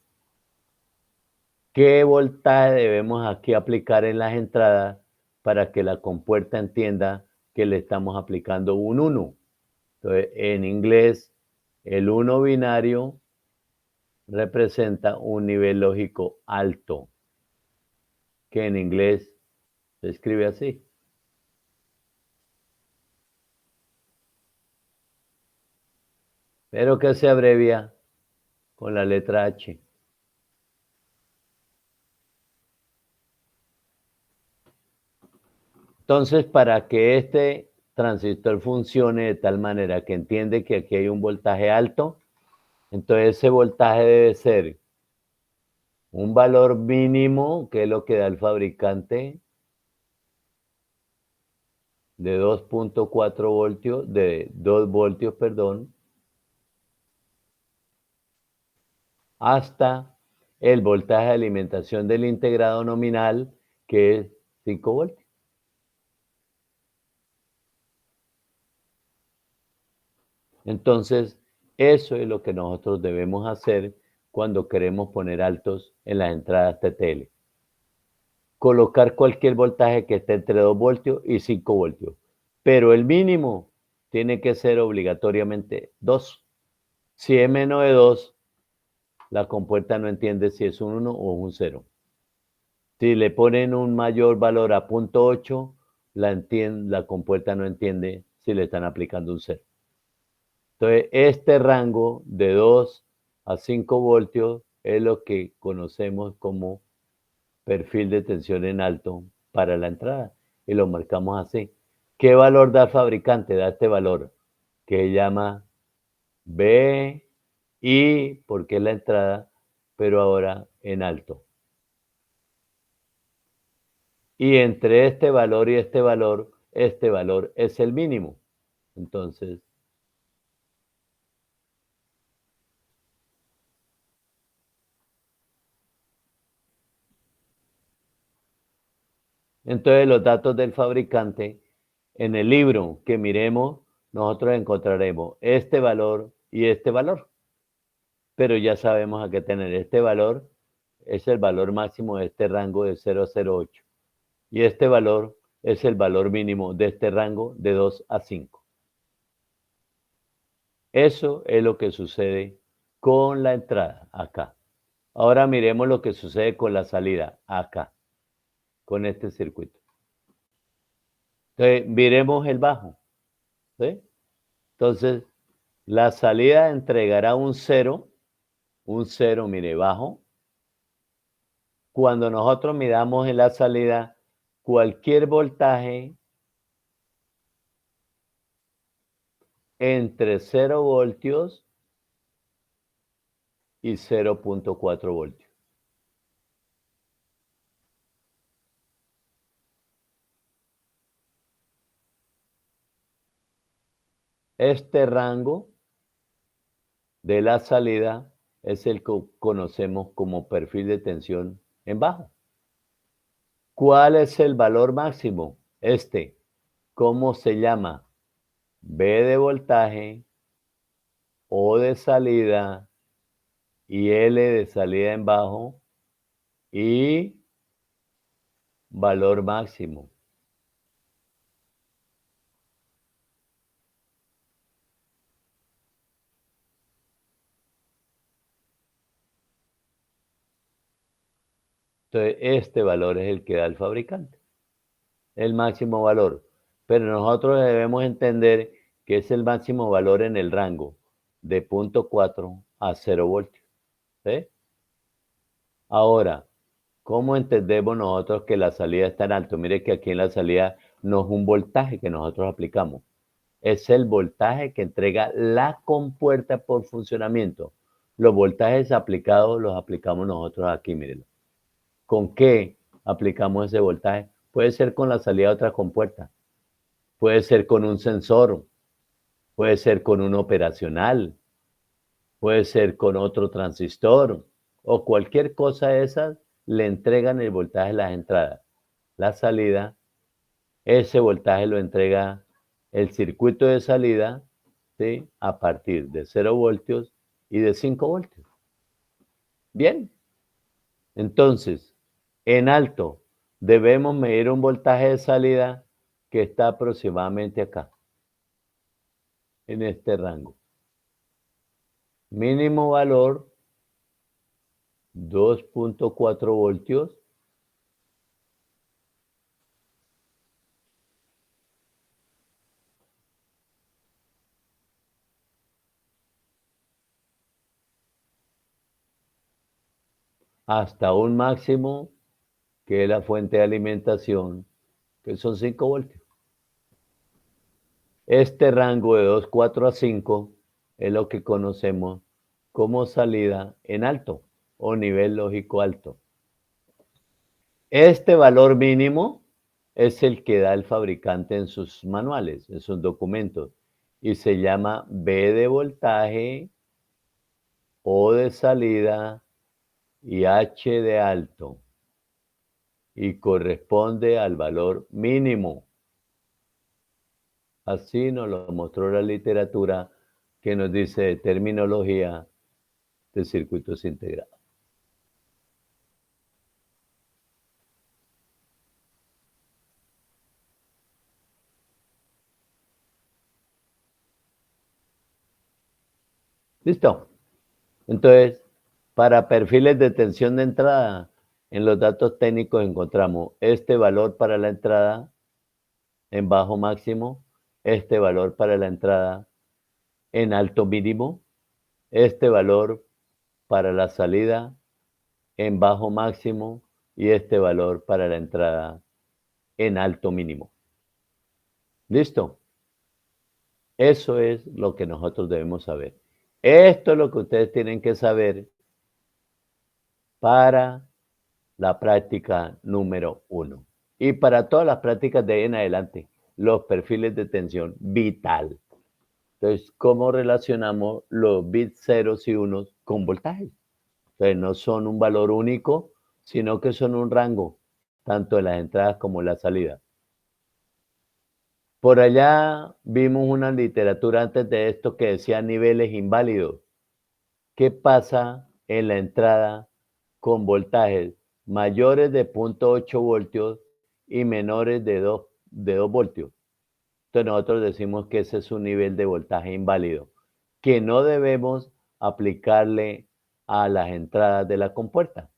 ¿qué voltaje debemos aquí aplicar en las entradas para que la compuerta entienda que le estamos aplicando un 1? Entonces, en inglés, el 1 binario representa un nivel lógico alto, que en inglés se escribe así. Pero que se abrevia con la letra H. Entonces, para que este transistor funcione de tal manera que entiende que aquí hay un voltaje alto, entonces ese voltaje debe ser un valor mínimo, que es lo que da el fabricante, de 2.4 voltios, de 2 voltios, perdón, hasta el voltaje de alimentación del integrado nominal, que es 5 voltios. Entonces, eso es lo que nosotros debemos hacer cuando queremos poner altos en las entradas TTL. Colocar cualquier voltaje que esté entre 2 voltios y 5 voltios, pero el mínimo tiene que ser obligatoriamente 2. Si es menos de 2, la compuerta no entiende si es un 1 o un 0. Si le ponen un mayor valor a 0.8, la compuerta no entiende si le están aplicando un 0. Entonces, este rango de 2 a 5 voltios es lo que conocemos como perfil de tensión en alto para la entrada, y lo marcamos así. ¿Qué valor da el fabricante? Da este valor, que llama BI, porque es la entrada, pero ahora en alto. Y entre este valor y este valor es el mínimo. Entonces, los datos del fabricante, en el libro que miremos, nosotros encontraremos este valor y este valor. Pero ya sabemos a qué tener. Este valor es el valor máximo de este rango de 0 a 0,8. Y este valor es el valor mínimo de este rango de 2 a 5. Eso es lo que sucede con la entrada acá. Ahora miremos lo que sucede con la salida acá, con este circuito. Entonces, miremos el bajo, ¿sí? Entonces, la salida entregará un 0, mire, bajo. Cuando nosotros midamos en la salida cualquier voltaje entre 0 voltios y 0.4 voltios. Este rango de la salida es el que conocemos como perfil de tensión en bajo. ¿Cuál es el valor máximo? Este. ¿Cómo se llama? B de voltaje, O de salida y L de salida en bajo y valor máximo. Entonces, este valor es el que da el fabricante, el máximo valor. Pero nosotros debemos entender que es el máximo valor en el rango de 0.4 a 0 voltios. ¿Sí? Ahora, ¿cómo entendemos nosotros que la salida está en alto? Mire que aquí en la salida no es un voltaje que nosotros aplicamos, es el voltaje que entrega la compuerta por funcionamiento. Los voltajes aplicados los aplicamos nosotros aquí, mírenlo. ¿Con qué aplicamos ese voltaje? Puede ser con la salida de otra compuerta, puede ser con un sensor, puede ser con un operacional, puede ser con otro transistor o cualquier cosa de esas, le entregan el voltaje a las entradas. La salida, ese voltaje lo entrega el circuito de salida, ¿sí?, a partir de 0 voltios y de 5 voltios. Bien, entonces, en alto debemos medir un voltaje de salida que está aproximadamente acá, en este rango. Mínimo valor 2.4 voltios. Hasta un máximo, que es la fuente de alimentación, que son 5 voltios. Este rango de 2.4 a 5 es lo que conocemos como salida en alto o nivel lógico alto. Este valor mínimo es el que da el fabricante en sus manuales, en sus documentos, y se llama B de voltaje, O de salida y H de alto, y corresponde al valor mínimo. Así nos lo mostró la literatura que nos dice de terminología de circuitos integrados. ¿Listo? Entonces, para perfiles de tensión de entrada, en los datos técnicos encontramos este valor para la entrada en bajo máximo, este valor para la entrada en alto mínimo, este valor para la salida en bajo máximo y este valor para la entrada en alto mínimo. ¿Listo? Eso es lo que nosotros debemos saber. Esto es lo que ustedes tienen que saber para la práctica número 1. Y para todas las prácticas de ahí en adelante, los perfiles de tensión vital. Entonces, ¿cómo relacionamos los bits ceros y unos con voltajes? Entonces, no son un valor único, sino que son un rango, tanto en las entradas como en las salidas. Por allá vimos una literatura antes de esto que decía niveles inválidos. ¿Qué pasa en la entrada con voltajes mayores de 0.8 voltios y menores de 2 voltios? Entonces nosotros decimos que ese es un nivel de voltaje inválido, que no debemos aplicarle a las entradas de la compuerta.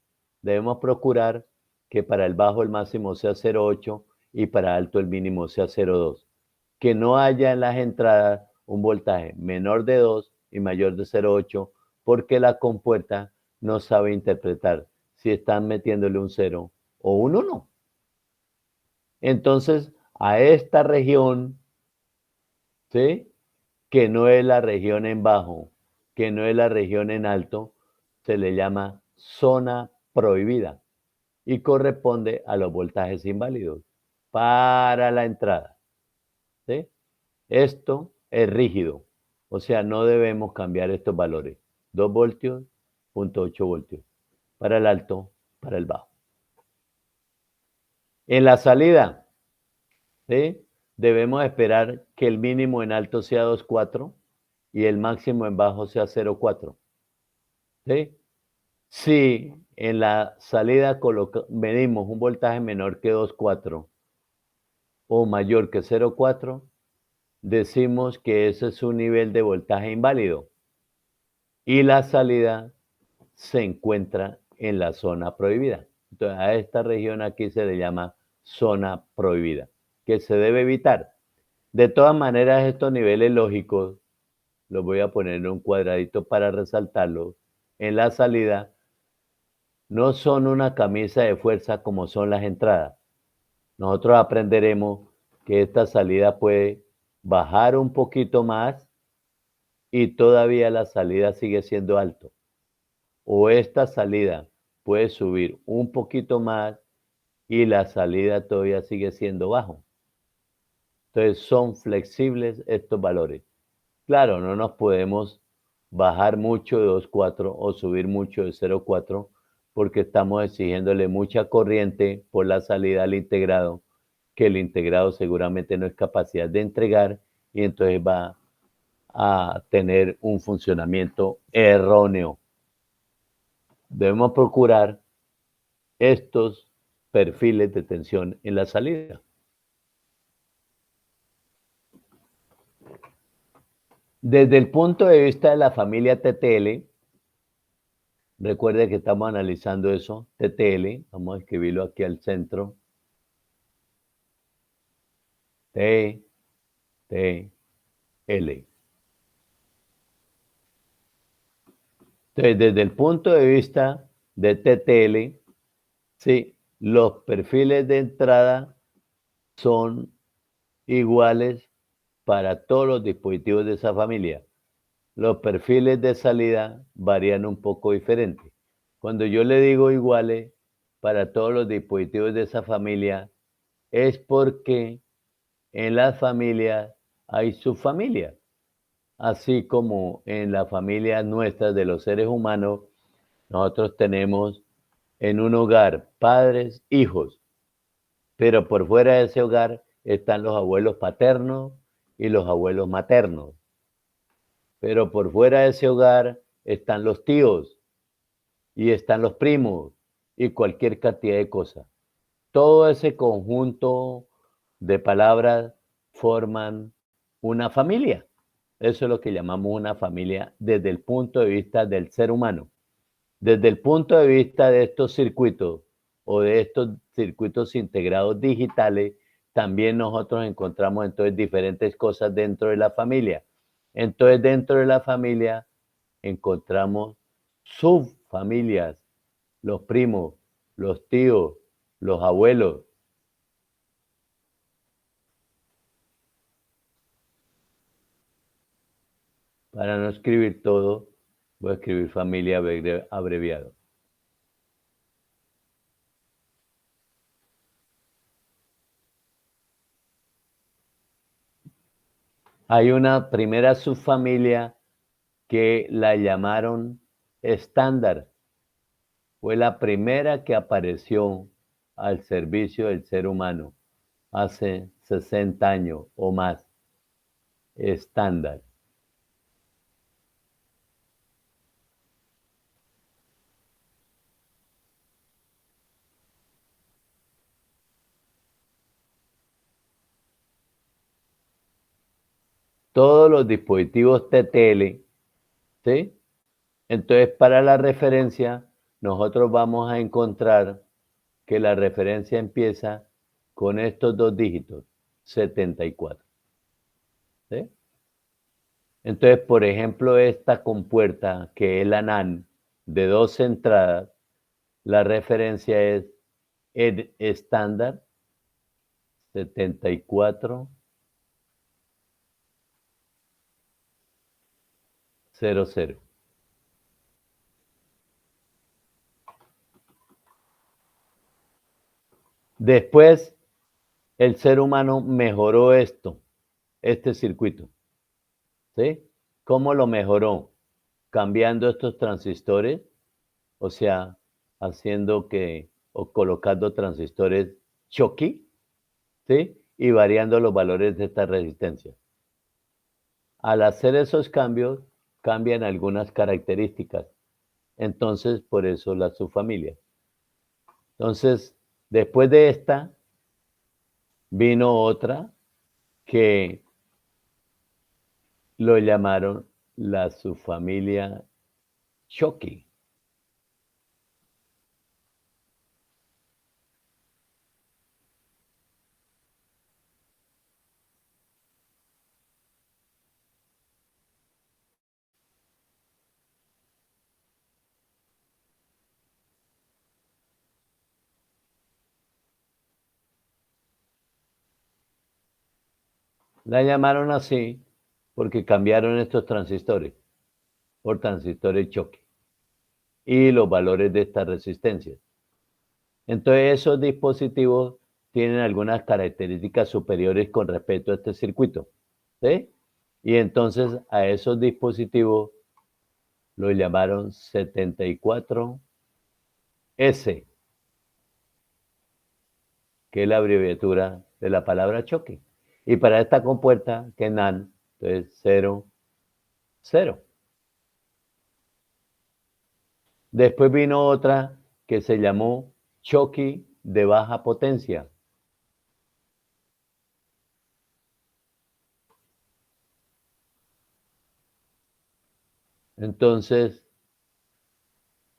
Debemos procurar que para el bajo el máximo sea 0.8 y para alto el mínimo sea 0.2. Que no haya en las entradas un voltaje menor de 2 y mayor de 0.8, porque la compuerta no sabe interpretar si están metiéndole un 0 o un 1. Entonces, a esta región, ¿sí?, que no es la región en bajo, que no es la región en alto, se le llama zona prohibida y corresponde a los voltajes inválidos para la entrada, ¿sí? Esto es rígido, o sea, no debemos cambiar estos valores. 2 voltios, 0.8 voltios, para el alto, para el bajo. En la salida, ¿sí?, debemos esperar que el mínimo en alto sea 2.4 y el máximo en bajo sea 0.4. ¿Sí? Si en la salida medimos un voltaje menor que 2.4 o mayor que 0.4, decimos que ese es un nivel de voltaje inválido y la salida se encuentra en la zona prohibida. Entonces, a esta región aquí se le llama zona prohibida, que se debe evitar. De todas maneras, estos niveles lógicos los voy a poner en un cuadradito para resaltarlos. En la salida no son una camisa de fuerza como son las entradas. Nosotros aprenderemos que esta salida puede bajar un poquito más y todavía la salida sigue siendo alto. O esta salida puede subir un poquito más y la salida todavía sigue siendo bajo. Entonces son flexibles estos valores. Claro, no nos podemos bajar mucho de 2.4 o subir mucho de 0.4 porque estamos exigiéndole mucha corriente por la salida al integrado, que el integrado seguramente no es capacidad de entregar y entonces va a tener un funcionamiento erróneo. Debemos procurar estos perfiles de tensión en la salida. Desde el punto de vista de la familia TTL, recuerde que estamos analizando eso, TTL, vamos a escribirlo aquí al centro, T, T, L. Entonces, desde el punto de vista de TTL, sí, los perfiles de entrada son iguales para todos los dispositivos de esa familia. Los perfiles de salida varían un poco diferente. Cuando yo le digo iguales para todos los dispositivos de esa familia, es porque en las familias hay subfamilias, así como en la familia nuestra de los seres humanos, nosotros tenemos en un hogar padres, hijos, pero por fuera de ese hogar están los abuelos paternos y los abuelos maternos. Pero por fuera de ese hogar están los tíos y están los primos y cualquier cantidad de cosas. Todo ese conjunto de palabras forman una familia. Eso es lo que llamamos una familia desde el punto de vista del ser humano. Desde el punto de vista de estos circuitos o de estos circuitos integrados digitales, también nosotros encontramos entonces diferentes cosas dentro de la familia. Entonces, dentro de la familia encontramos subfamilias, los primos, los tíos, los abuelos. Para no escribir todo, voy a escribir familia abreviado. Hay una primera subfamilia que la llamaron estándar. Fue la primera que apareció al servicio del ser humano hace 60 años o más. Estándar. Todos los dispositivos TTL, ¿sí? Entonces, para la referencia, nosotros vamos a encontrar que la referencia empieza con estos dos dígitos, 74. ¿Sí? Entonces, por ejemplo, esta compuerta, que es la NAN, de 2 entradas, la referencia es el estándar 7400. Después, el ser humano mejoró este circuito, ¿sí? ¿Cómo lo mejoró? Cambiando estos transistores, o sea, haciendo que, o colocando transistores Schottky, ¿sí? Y variando los valores de esta resistencia. Al hacer esos cambios, cambian algunas características. Entonces, por eso la subfamilia. Entonces, después de esta, vino otra que lo llamaron la subfamilia Schottky. La llamaron así porque cambiaron estos transistores por transistores Schottky y los valores de estas resistencias. Entonces, esos dispositivos tienen algunas características superiores con respecto a este circuito, ¿sí? Y entonces a esos dispositivos los llamaron 74S, que es la abreviatura de la palabra choque. Y para esta compuerta, que es NaN, entonces 0, 0. Después vino otra que se llamó Schottky de baja potencia. Entonces,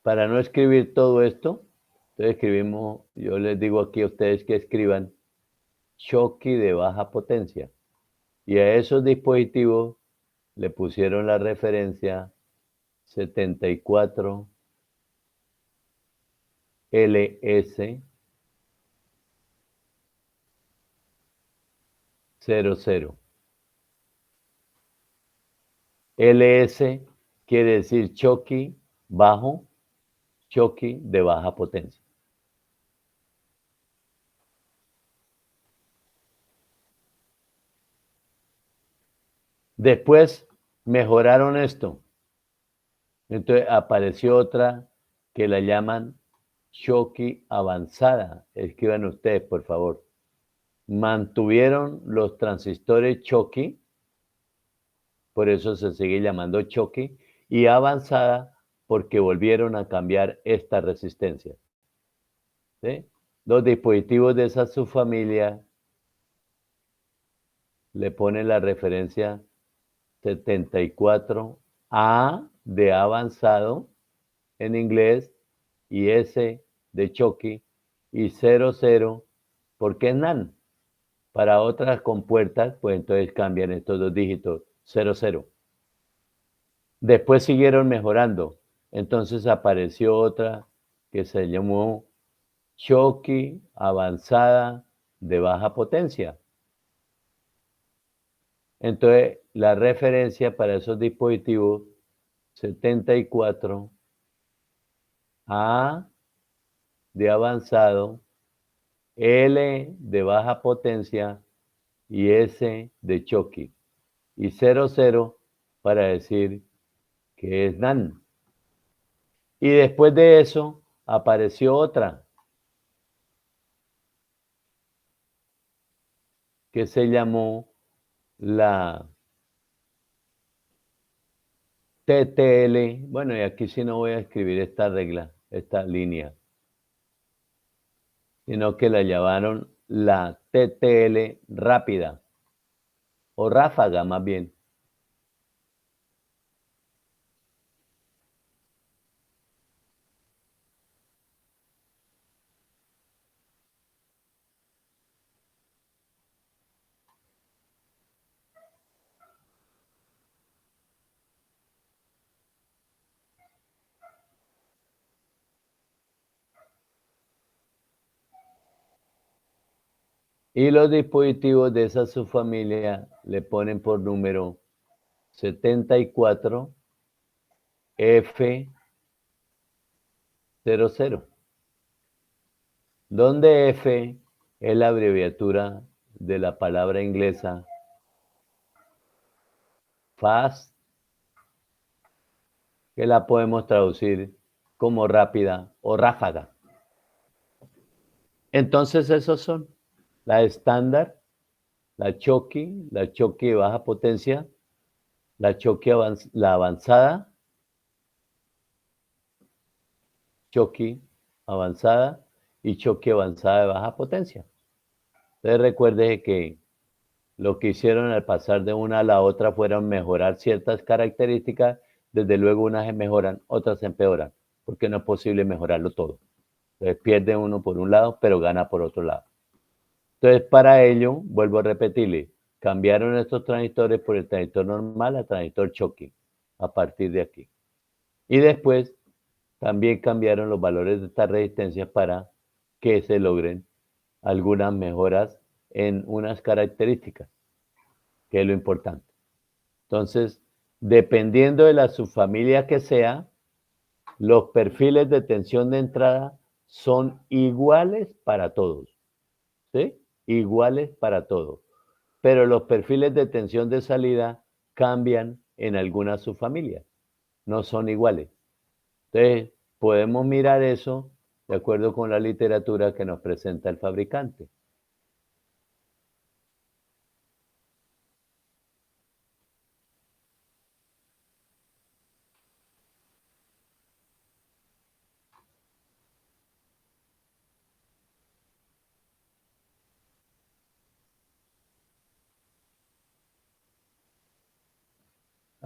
para no escribir todo esto, entonces escribimos, yo les digo aquí a ustedes que escriban Schottky de baja potencia. Y a esos dispositivos le pusieron la referencia 74 LS 00. LS quiere decir Schottky bajo, Schottky de baja potencia. Después mejoraron esto. Entonces apareció otra que la llaman Schottky avanzada. Escriban ustedes, por favor. Mantuvieron los transistores Schottky, por eso se sigue llamando Schottky, y avanzada porque volvieron a cambiar esta resistencia. ¿Sí? Los dispositivos de esa subfamilia le ponen la referencia 74A de avanzado en inglés y S de Schottky y 00 porque es NaN. Para otras compuertas, pues entonces cambian estos dos dígitos, 00. Después siguieron mejorando. Entonces apareció otra que se llamó Schottky avanzada de baja potencia. Entonces, la referencia para esos dispositivos 74A de avanzado, L de baja potencia y S de Schottky. Y 00 para decir que es NaN. Y después de eso apareció otra que se llamó la TTL. Bueno, y aquí sí no voy a escribir esta regla, esta línea, sino que la llamaron la TTL rápida o ráfaga más bien. Y los dispositivos de esa subfamilia le ponen por número 74F00, donde F es la abreviatura de la palabra inglesa fast, que la podemos traducir como rápida o ráfaga. Entonces esos son la estándar, la Schottky de baja potencia, la Schottky la avanzada, Schottky avanzada y Schottky avanzada de baja potencia. Entonces recuerde que lo que hicieron al pasar de una a la otra fueron mejorar ciertas características, desde luego unas se mejoran, otras se empeoran, porque no es posible mejorarlo todo. Entonces pierde uno por un lado, pero gana por otro lado. Entonces para ello, vuelvo a repetirle, cambiaron estos transistores por el transistor normal a transistor Schottky, a partir de aquí. Y después también cambiaron los valores de estas resistencias para que se logren algunas mejoras en unas características, que es lo importante. Entonces, dependiendo de la subfamilia que sea, los perfiles de tensión de entrada son iguales para todos, ¿sí? Iguales para todos. Pero los perfiles de tensión de salida cambian en algunas subfamilias, no son iguales. Entonces, podemos mirar eso de acuerdo con la literatura que nos presenta el fabricante.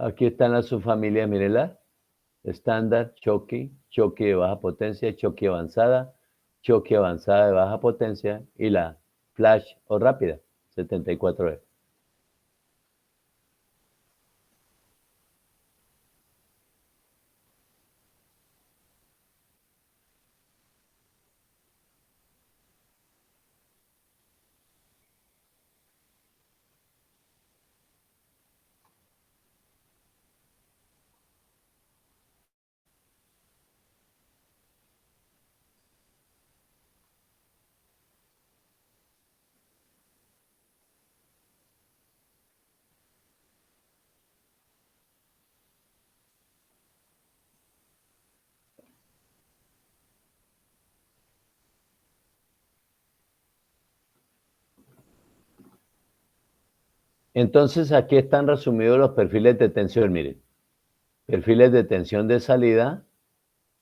Aquí están las subfamilias, mírenla. Estándar, choque, choque de baja potencia, choque avanzada de baja potencia y la flash o rápida, 74E. Entonces, aquí están resumidos los perfiles de tensión, miren. Perfiles de tensión de salida,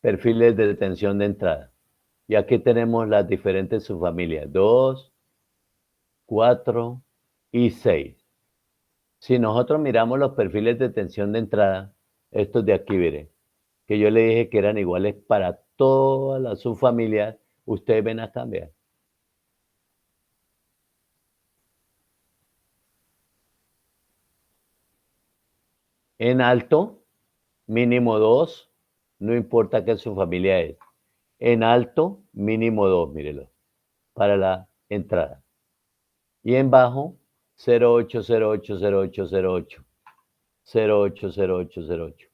perfiles de tensión de entrada. Y aquí tenemos las diferentes subfamilias, 2, 4 y 6. Si nosotros miramos los perfiles de tensión de entrada, estos de aquí, miren, que yo le dije que eran iguales para todas las subfamilias, ustedes ven acá, vean. En alto, mínimo 2, no importa qué subfamilia es. En alto, mínimo 2, mírelo, para la entrada. Y en bajo, 08, 08, 08, 08, 08, 08, 08.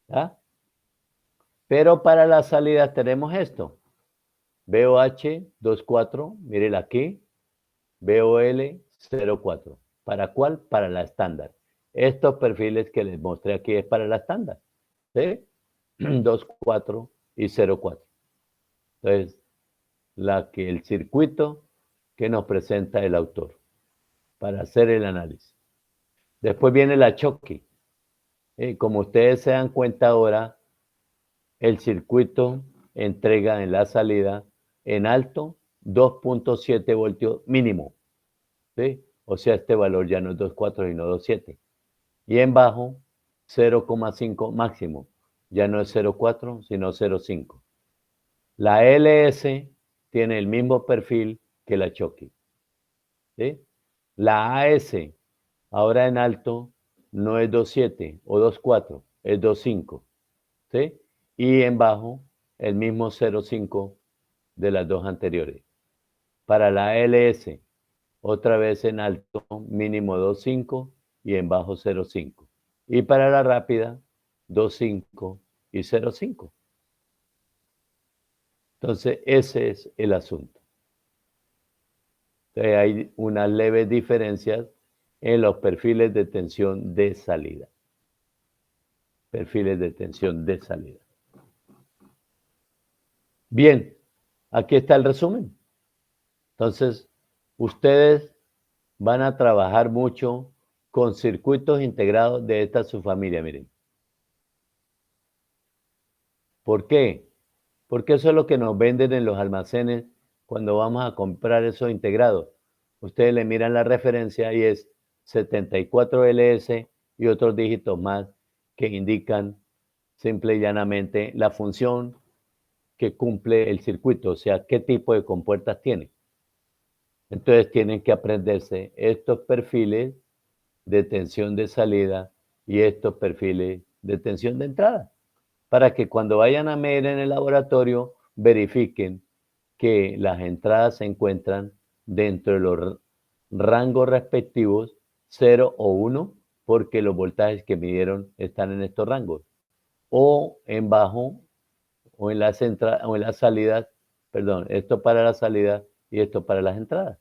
¿Ah? Pero para la salida tenemos esto. BOH 24, mírela aquí. BOL 04. ¿Para cuál? Para la estándar. Estos perfiles que les mostré aquí es para la estándar. ¿Sí? 24 y 04. Entonces, el circuito que nos presenta el autor para hacer el análisis. Después viene la choque. Como ustedes se dan cuenta ahora, el circuito entrega en la salida en alto 2.7 voltios mínimo. ¿Sí? O sea, este valor ya no es 2.4 sino 2.7. Y en bajo 0.5 máximo. Ya no es 0.4 sino 0.5. La LS tiene el mismo perfil que la choque. ¿Sí? La AS ahora en alto no es 2.7 o 2.4, es 2.5. ¿Sí? Y en bajo el mismo 0.5 de las dos anteriores. Para la LS, otra vez en alto mínimo 2.5 y en bajo 0.5. Y para la rápida, 2.5 y 0.5. Entonces, ese es el asunto. Entonces, hay unas leves diferencias en los perfiles de tensión de salida. Perfiles de tensión de salida. Bien, aquí está el resumen. Entonces, ustedes van a trabajar mucho con circuitos integrados de esta subfamilia, miren. ¿Por qué? Porque eso es lo que nos venden en los almacenes cuando vamos a comprar esos integrados. Ustedes le miran la referencia y es 74LS y otros dígitos más que indican simple y llanamente la función que cumple el circuito, o sea, qué tipo de compuertas tiene. Entonces tienen que aprenderse estos perfiles de tensión de salida y estos perfiles de tensión de entrada, para que cuando vayan a medir en el laboratorio verifiquen que las entradas se encuentran dentro de los rangos respectivos 0 o 1, porque los voltajes que midieron están en estos rangos, o en bajo, o en las salidas, perdón, esto para la salida y esto para las entradas.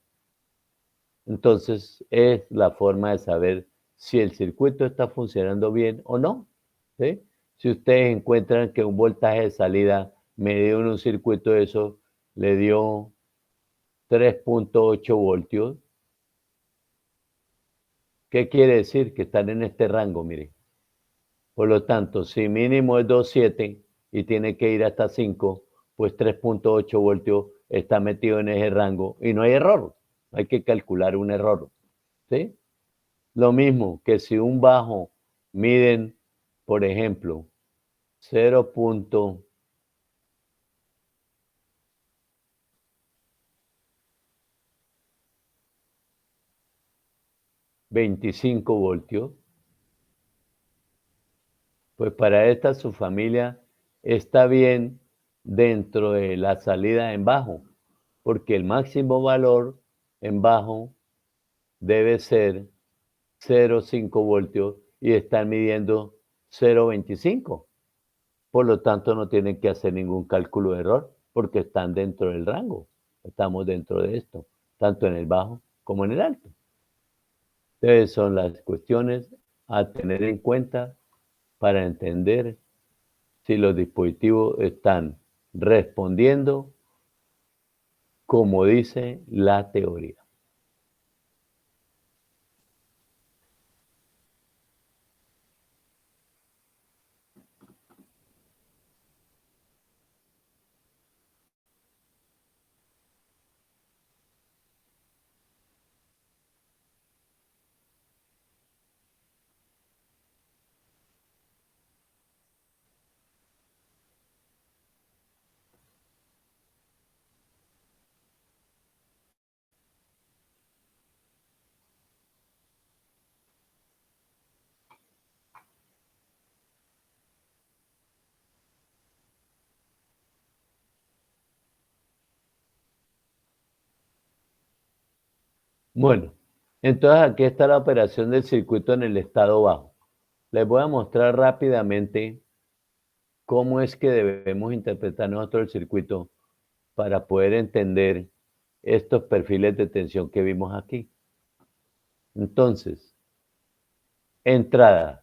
Entonces, es la forma de saber si el circuito está funcionando bien o no. ¿Sí? Si ustedes encuentran que un voltaje de salida medido en un circuito de eso le dio 3.8 voltios, ¿qué quiere decir? Que están en este rango, mire. Por lo tanto, si mínimo es 2.7 y tiene que ir hasta 5, pues 3.8 voltios está metido en ese rango y no hay error. Hay que calcular un error. ¿Sí? Lo mismo que si un bajo miden, por ejemplo, 0.25 voltios, pues para esta su familia está bien dentro de la salida en bajo, porque el máximo valor en bajo debe ser 0.5 voltios y están midiendo 0.25. Por lo tanto, no tienen que hacer ningún cálculo de error porque están dentro del rango. Estamos dentro de esto, tanto en el bajo como en el alto. Entonces, son las cuestiones a tener en cuenta para entender si los dispositivos están respondiendo como dice la teoría. Bueno, entonces aquí está la operación del circuito en el estado bajo. Les voy a mostrar rápidamente cómo es que debemos interpretar nosotros el circuito para poder entender estos perfiles de tensión que vimos aquí. Entonces, entradas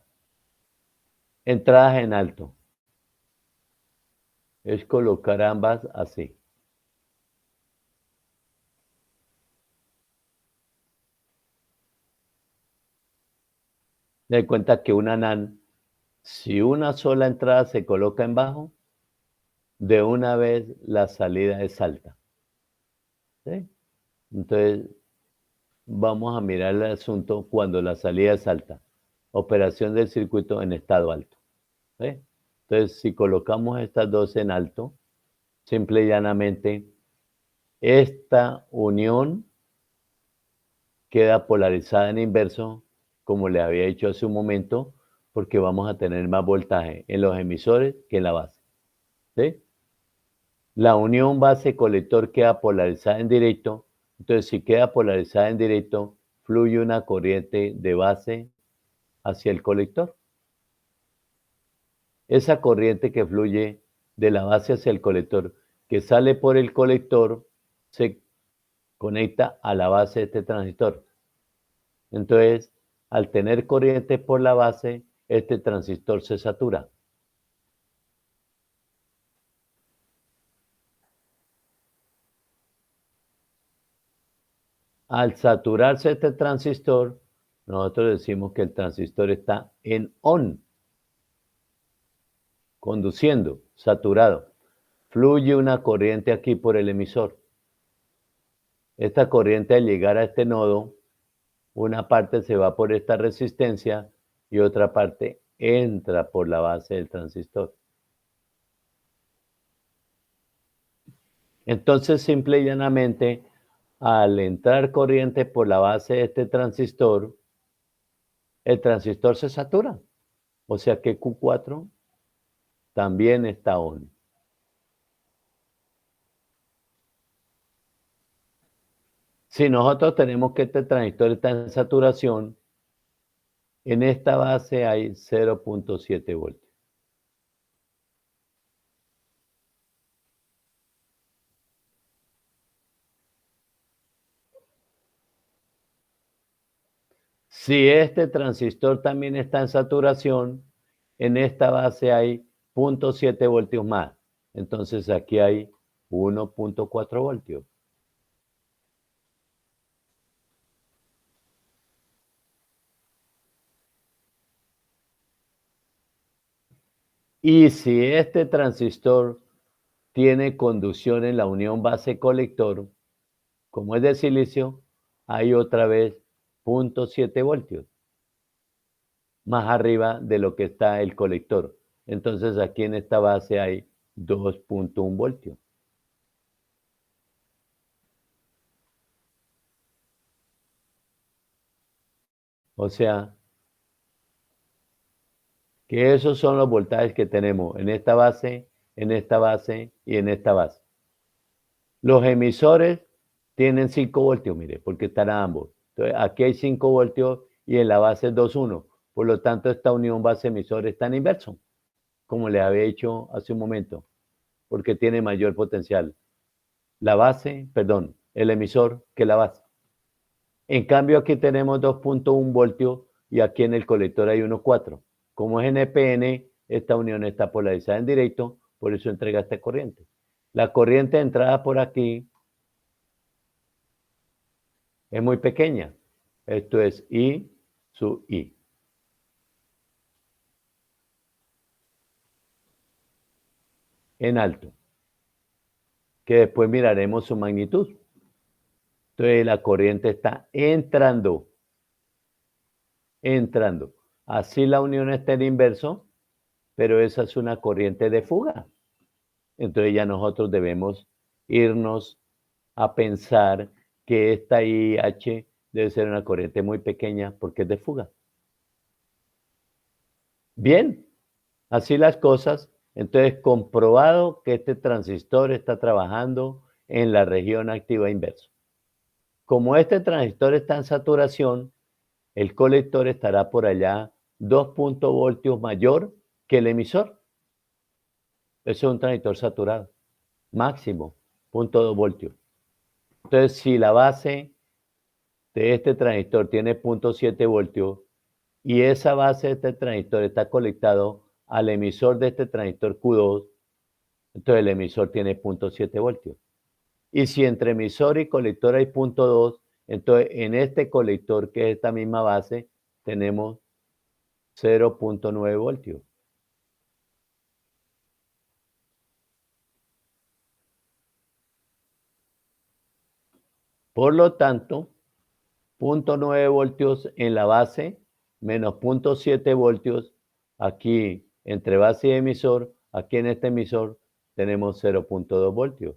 en alto, es colocar ambas así. De cuenta que una NAND, si una sola entrada se coloca en bajo, de una vez la salida es alta. ¿Sí? Entonces, vamos a mirar el asunto cuando la salida es alta. Operación del circuito en estado alto. ¿Sí? Entonces, si colocamos estas dos en alto, simple y llanamente, esta unión queda polarizada en inverso, como le había dicho hace un momento, porque vamos a tener más voltaje en los emisores que en la base. ¿Sí? La unión base-colector queda polarizada en directo, entonces si queda polarizada en directo, fluye una corriente de base hacia el colector. Esa corriente que fluye de la base hacia el colector, que sale por el colector, se conecta a la base de este transistor. Entonces, al tener corriente por la base, este transistor se satura. Al saturarse este transistor, nosotros decimos que el transistor está en on, conduciendo, saturado. Fluye una corriente aquí por el emisor. Esta corriente al llegar a este nodo, una parte se va por esta resistencia y otra parte entra por la base del transistor. Entonces, simple y llanamente, al entrar corriente por la base de este transistor, el transistor se satura. O sea que Q4 también está on. Si nosotros tenemos que este transistor está en saturación, en esta base hay 0.7 voltios. Si este transistor también está en saturación, en esta base hay 0.7 voltios más. Entonces aquí hay 1.4 voltios. Y si este transistor tiene conducción en la unión base-colector, como es de silicio, hay otra vez 0.7 voltios. más arriba de lo que está el colector. Entonces aquí en esta base hay 2.1 voltios. O sea, que esos son los voltajes que tenemos en esta base, en esta base y en esta base. Los emisores tienen 5 voltios, mire, porque están a ambos. Entonces, aquí hay 5 voltios y en la base es 2,1. Por lo tanto, esta unión base-emisor está en inverso, como le había dicho hace un momento, porque tiene mayor potencial. La base, perdón, el emisor que la base. En cambio, aquí tenemos 2.1 voltios y aquí en el colector hay 1,4. Como es NPN, esta unión está polarizada en directo, por eso entrega esta corriente. La corriente de entrada por aquí es muy pequeña. Esto es I sub I. En alto. Que después miraremos su magnitud. Entonces la corriente está entrando. Entrando. Así la unión está en inverso, pero esa es una corriente de fuga. Entonces ya nosotros debemos irnos a pensar que esta IH debe ser una corriente muy pequeña porque es de fuga. Bien, así las cosas. Entonces, comprobado que este transistor está trabajando en la región activa inversa. Como este transistor está en saturación, el colector estará por allá 2 voltios mayor que el emisor. Eso es un transistor saturado, máximo 0,2 voltios. Entonces, si la base de este transistor tiene 0,7 voltios y esa base de este transistor está conectado al emisor de este transistor Q2, entonces el emisor tiene 0,7 voltios. Y si entre emisor y colector hay 0,2, entonces en este colector, que es esta misma base, tenemos 0,9 voltios. Por lo tanto, 0,9 voltios en la base, menos 0,7 voltios aquí entre base y emisor. Aquí en este emisor tenemos 0,2 voltios.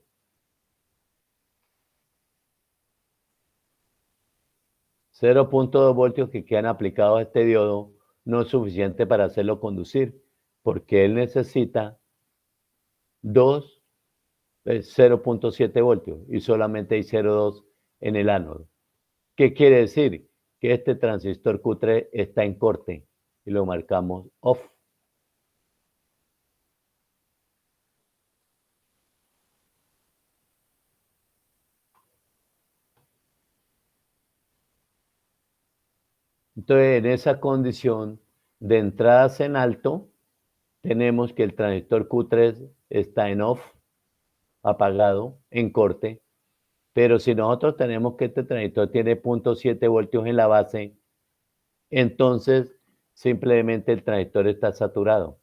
0,2 voltios que quedan aplicados a este diodo no es suficiente para hacerlo conducir, porque él necesita 0,7 voltios y solamente hay 0,2 en el ánodo. ¿Qué quiere decir? Que este transistor Q3 está en corte y lo marcamos off. Entonces, en esa condición de entradas en alto, tenemos que el transistor Q3 está en off, apagado, en corte, pero si nosotros tenemos que este transistor tiene 0,7 voltios en la base, entonces simplemente el transistor está saturado.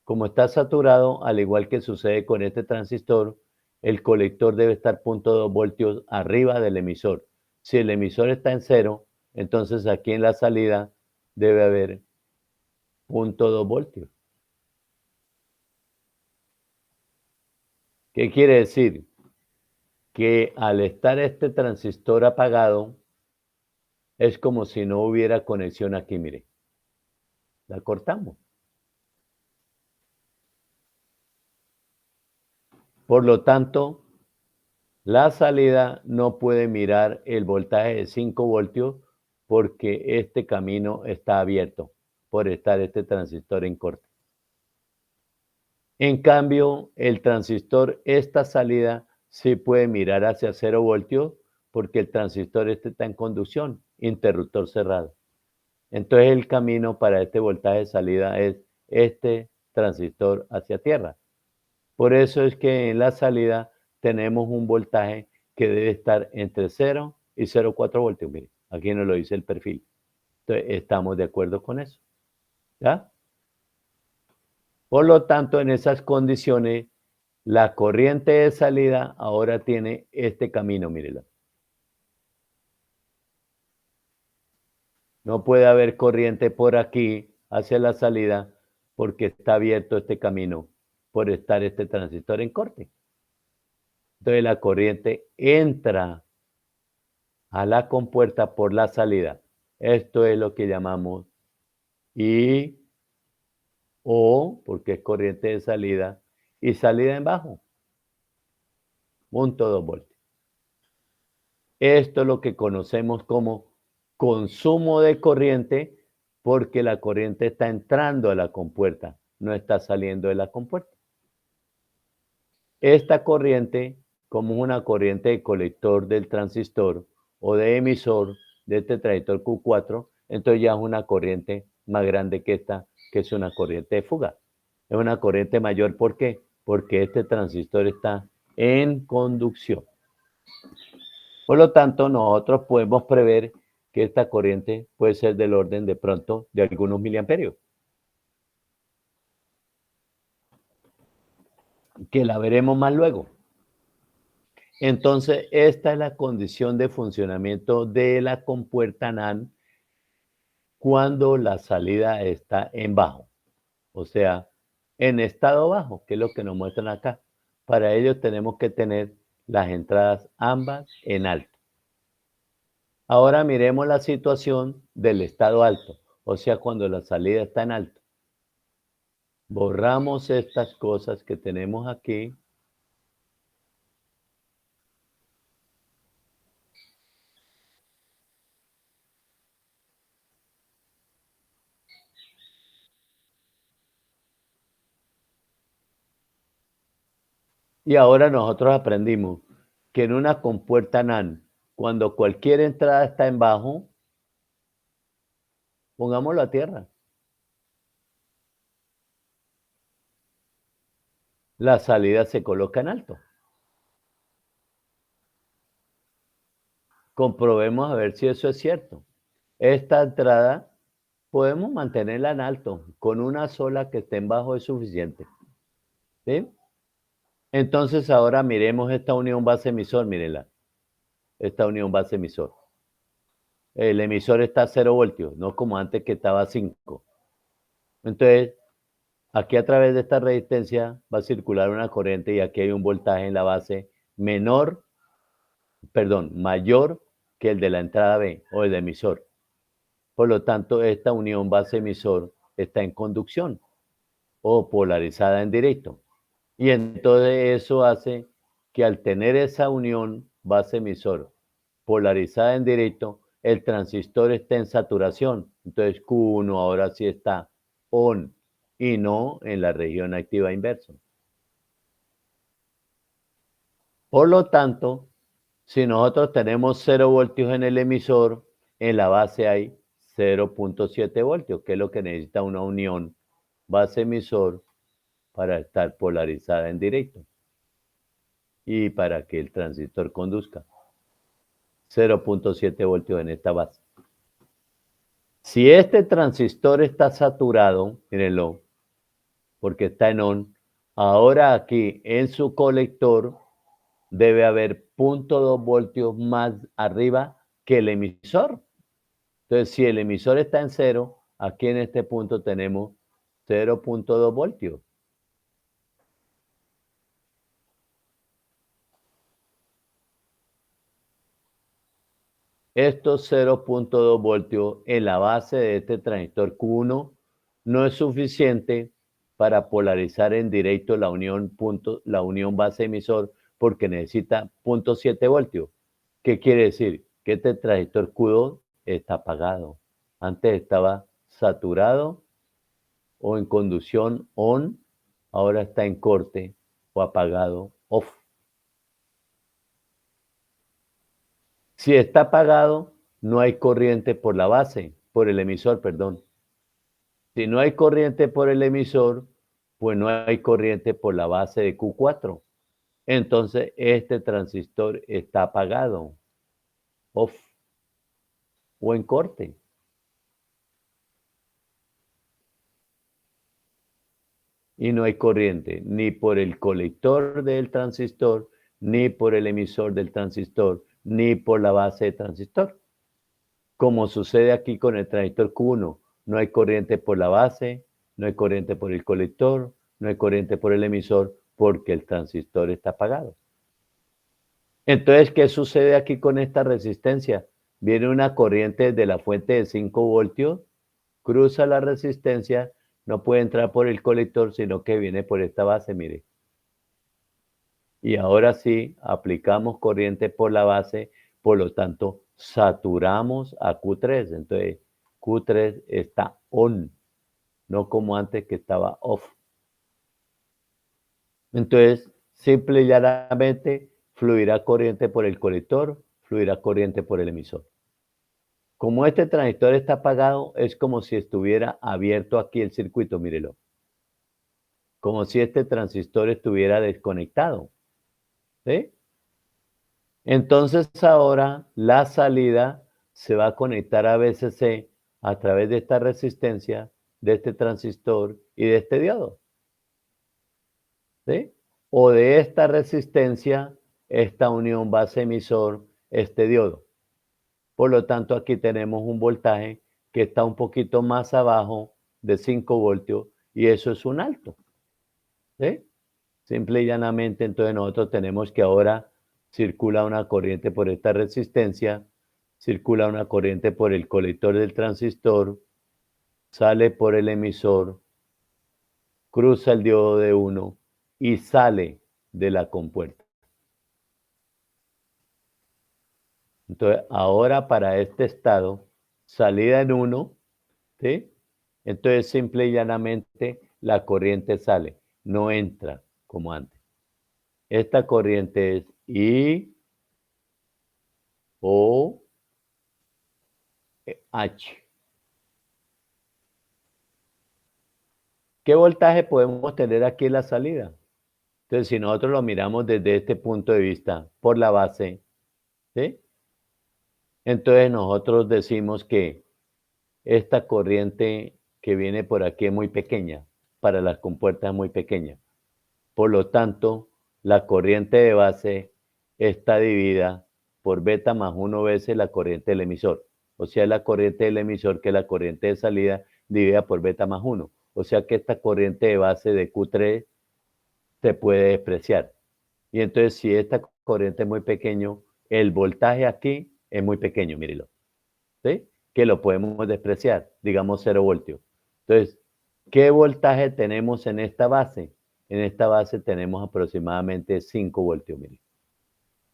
Como está saturado, al igual que sucede con este transistor, el colector debe estar 0,2 voltios arriba del emisor. Si el emisor está en cero, entonces aquí en la salida debe haber 0,2 voltios. ¿Qué quiere decir? Que al estar este transistor apagado, es como si no hubiera conexión aquí, mire. La cortamos. Por lo tanto, la salida no puede mirar el voltaje de 5 voltios porque este camino está abierto por estar este transistor en corte. En cambio, el transistor, esta salida, sí puede mirar hacia 0 voltios porque el transistor este está en conducción, interruptor cerrado. Entonces el camino para este voltaje de salida es este transistor hacia tierra. Por eso es que en la salida tenemos un voltaje que debe estar entre 0 y 0,4 voltios. Mire, aquí nos lo dice el perfil. Entonces, estamos de acuerdo con eso. ¿Ya? Por lo tanto, en esas condiciones, la corriente de salida ahora tiene este camino, mírela. No puede haber corriente por aquí hacia la salida porque está abierto este camino por estar este transistor en corte. Entonces la corriente entra a la compuerta por la salida. Esto es lo que llamamos I, O, porque es corriente de salida, y salida en bajo, 0.2 voltios. Esto es lo que conocemos como consumo de corriente, porque la corriente está entrando a la compuerta, no está saliendo de la compuerta. Esta corriente, como es una corriente de colector del transistor o de emisor de este transistor Q4, entonces ya es una corriente más grande que esta, que es una corriente de fuga. Es una corriente mayor, ¿por qué? Porque este transistor está en conducción. Por lo tanto, nosotros podemos prever que esta corriente puede ser del orden de pronto de algunos miliamperios, que la veremos más luego. Entonces, esta es la condición de funcionamiento de la compuerta NAND cuando la salida está en bajo, o sea, en estado bajo, que es lo que nos muestran acá. Para ello tenemos que tener las entradas ambas en alto. Ahora miremos la situación del estado alto, o sea, cuando la salida está en alto. Borramos estas cosas que tenemos aquí. Y ahora nosotros aprendimos que en una compuerta NAND, cuando cualquier entrada está en bajo, pongámoslo a tierra. La salida se coloca en alto. Comprobemos a ver si eso es cierto. Esta entrada podemos mantenerla en alto. Con una sola que esté en bajo es suficiente. ¿Sí? Entonces ahora miremos esta unión base-emisor, mírenla. Esta unión base-emisor. El emisor está a 0 voltios, no como antes que estaba a 5. Entonces, aquí a través de esta resistencia va a circular una corriente y aquí hay un voltaje en la base mayor que el de la entrada B o el de emisor. Por lo tanto, esta unión base-emisor está en conducción o polarizada en directo. Y entonces eso hace que al tener esa unión base-emisor polarizada en directo, el transistor está en saturación. Entonces Q1 ahora sí está on y no en la región activa inverso. Por lo tanto, si nosotros tenemos 0 voltios en el emisor, en la base hay 0.7 voltios, que es lo que necesita una unión base-emisor para estar polarizada en directo y para que el transistor conduzca. 0.7 voltios en esta base. Si este transistor está saturado, mírenlo, porque está en on, ahora aquí en su colector debe haber 0.2 voltios más arriba que el emisor. Entonces, si el emisor está en 0, aquí en este punto tenemos 0.2 voltios. Estos 0.2 voltios en la base de este transistor Q1 no es suficiente para polarizar en directo la unión base emisor porque necesita 0.7 voltios. ¿Qué quiere decir? Que este transistor Q2 está apagado. Antes estaba saturado o en conducción on, ahora está en corte o apagado off. Si está apagado, no hay corriente por la base, por el emisor, perdón. Si no hay corriente por el emisor, pues no hay corriente por la base de Q4. Entonces, este transistor está apagado, off o en corte. Y no hay corriente ni por el colector del transistor, ni por el emisor del transistor, ni por la base del transistor. como sucede aquí con el transistor Q1. No hay corriente por la base, no hay corriente por el colector, no hay corriente por el emisor, porque el transistor está apagado. Entonces, ¿qué sucede aquí con esta resistencia? Viene una corriente de la fuente de 5 voltios, cruza la resistencia, no puede entrar por el colector, sino que viene por esta base, mire. Y ahora sí, aplicamos corriente por la base, por lo tanto, saturamos a Q3. Entonces, Q3 está on, no como antes que estaba off. Entonces, simple y llanamente, fluirá corriente por el colector, fluirá corriente por el emisor. Como este transistor está apagado, es como si estuviera abierto aquí el circuito, mírelo. Como si este transistor estuviera desconectado, ¿sí? Entonces ahora la salida se va a conectar a VCC a través de esta resistencia, de este transistor y de este diodo, ¿sí? O de esta resistencia, esta unión base-emisor, este diodo. Por lo tanto, aquí tenemos un voltaje que está un poquito más abajo de 5 voltios y eso es un alto, ¿sí? Simple y llanamente, entonces nosotros tenemos que ahora circula una corriente por esta resistencia, circula una corriente por el colector del transistor, sale por el emisor, cruza el diodo de 1 y sale de la compuerta. Entonces, ahora para este estado, salida en 1, ¿sí? Entonces, simple y llanamente, la corriente sale, no entra como antes. Esta corriente es I, O, H. ¿Qué voltaje podemos tener aquí en la salida? Entonces, si nosotros lo miramos desde este punto de vista, por la base, ¿sí? Entonces nosotros decimos que esta corriente que viene por aquí es muy pequeña, para las compuertas es muy pequeña. Por lo tanto, la corriente de base está dividida por beta más 1 veces la corriente del emisor. O sea, la corriente del emisor que es la corriente de salida dividida por beta más 1. O sea que esta corriente de base de Q3 se puede despreciar. Y entonces, si esta corriente es muy pequeño, el voltaje aquí es muy pequeño, mírelo, ¿sí? Que lo podemos despreciar, digamos 0 voltios. Entonces, ¿qué voltaje tenemos en esta base? En esta base tenemos aproximadamente 5 voltios, mire,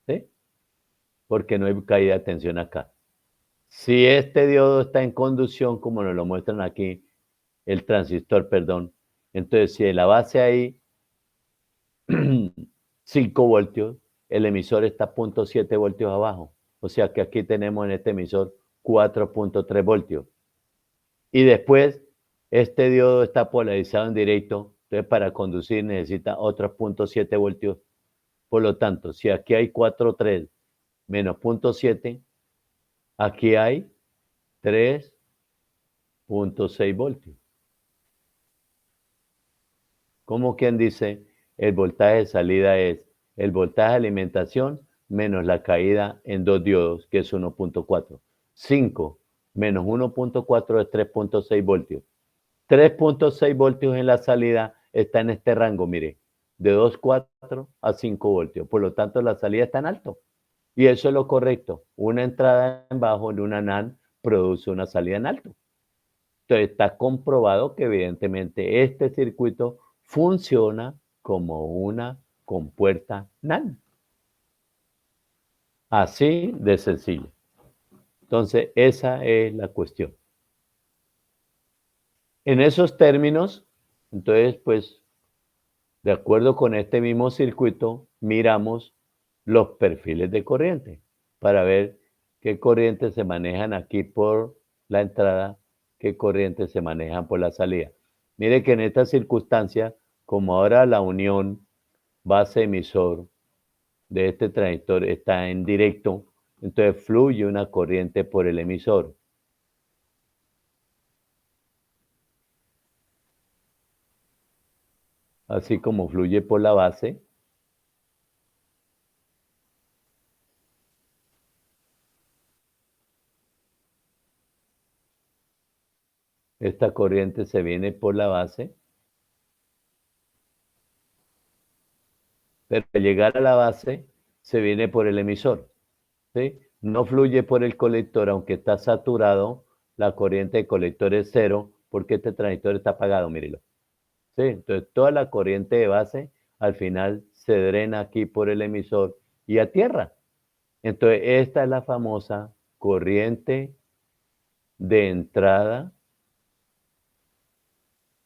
¿sí? Porque no hay caída de tensión acá. Si este diodo está en conducción, como nos lo muestran aquí, el transistor, perdón, entonces si en la base hay 5 voltios, el emisor está a 0.7 voltios abajo. O sea que aquí tenemos en este emisor 4.3 voltios. Y después, este diodo está polarizado en directo, entonces para conducir necesita otros 0.7 voltios. Por lo tanto, si aquí hay 4.3 menos 0.7, aquí hay 3.6 voltios. Como quien dice, el voltaje de salida es el voltaje de alimentación menos la caída en 2 diodos, que es 1.4. 5 menos 1.4 es 3.6 voltios. 3.6 voltios en la salida está en este rango, mire, de 2.4 a 5 voltios. Por lo tanto, la salida está en alto. Y eso es lo correcto. Una entrada en bajo en una NAND produce una salida en alto. Entonces, está comprobado que evidentemente este circuito funciona como una compuerta NAND. Así de sencillo. Entonces, esa es la cuestión. En esos términos, entonces, pues, de acuerdo con este mismo circuito, miramos los perfiles de corriente para ver qué corrientes se manejan aquí por la entrada, qué corrientes se manejan por la salida. Mire que en esta circunstancia, como ahora la unión base-emisor de este transistor está en directo, entonces fluye una corriente por el emisor. Así como fluye por la base. esta corriente se viene por la base, pero al llegar a la base se viene por el emisor, ¿sí? No fluye por el colector, aunque está saturado, la corriente de colector es cero, porque este transistor está apagado, mírelo. ¿Sí? Entonces, toda la corriente de base al final se drena aquí por el emisor y a tierra. Entonces, esta es la famosa corriente de entrada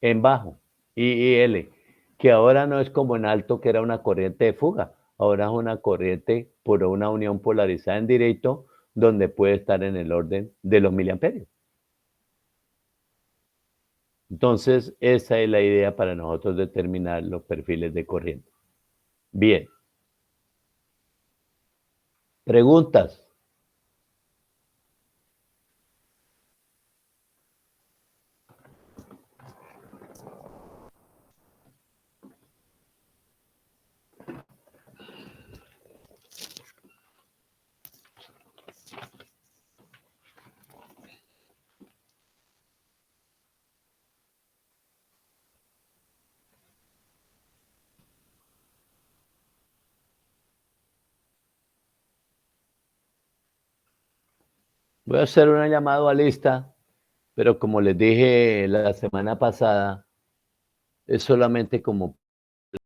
en bajo, IL, que ahora no es como en alto, que era una corriente de fuga, ahora es una corriente por una unión polarizada en directo, donde puede estar en el orden de los miliamperios. Entonces, esa es la idea para nosotros determinar los perfiles de corriente. Bien. ¿Preguntas? Voy a hacer una llamada a lista, pero como les dije la semana pasada, es solamente como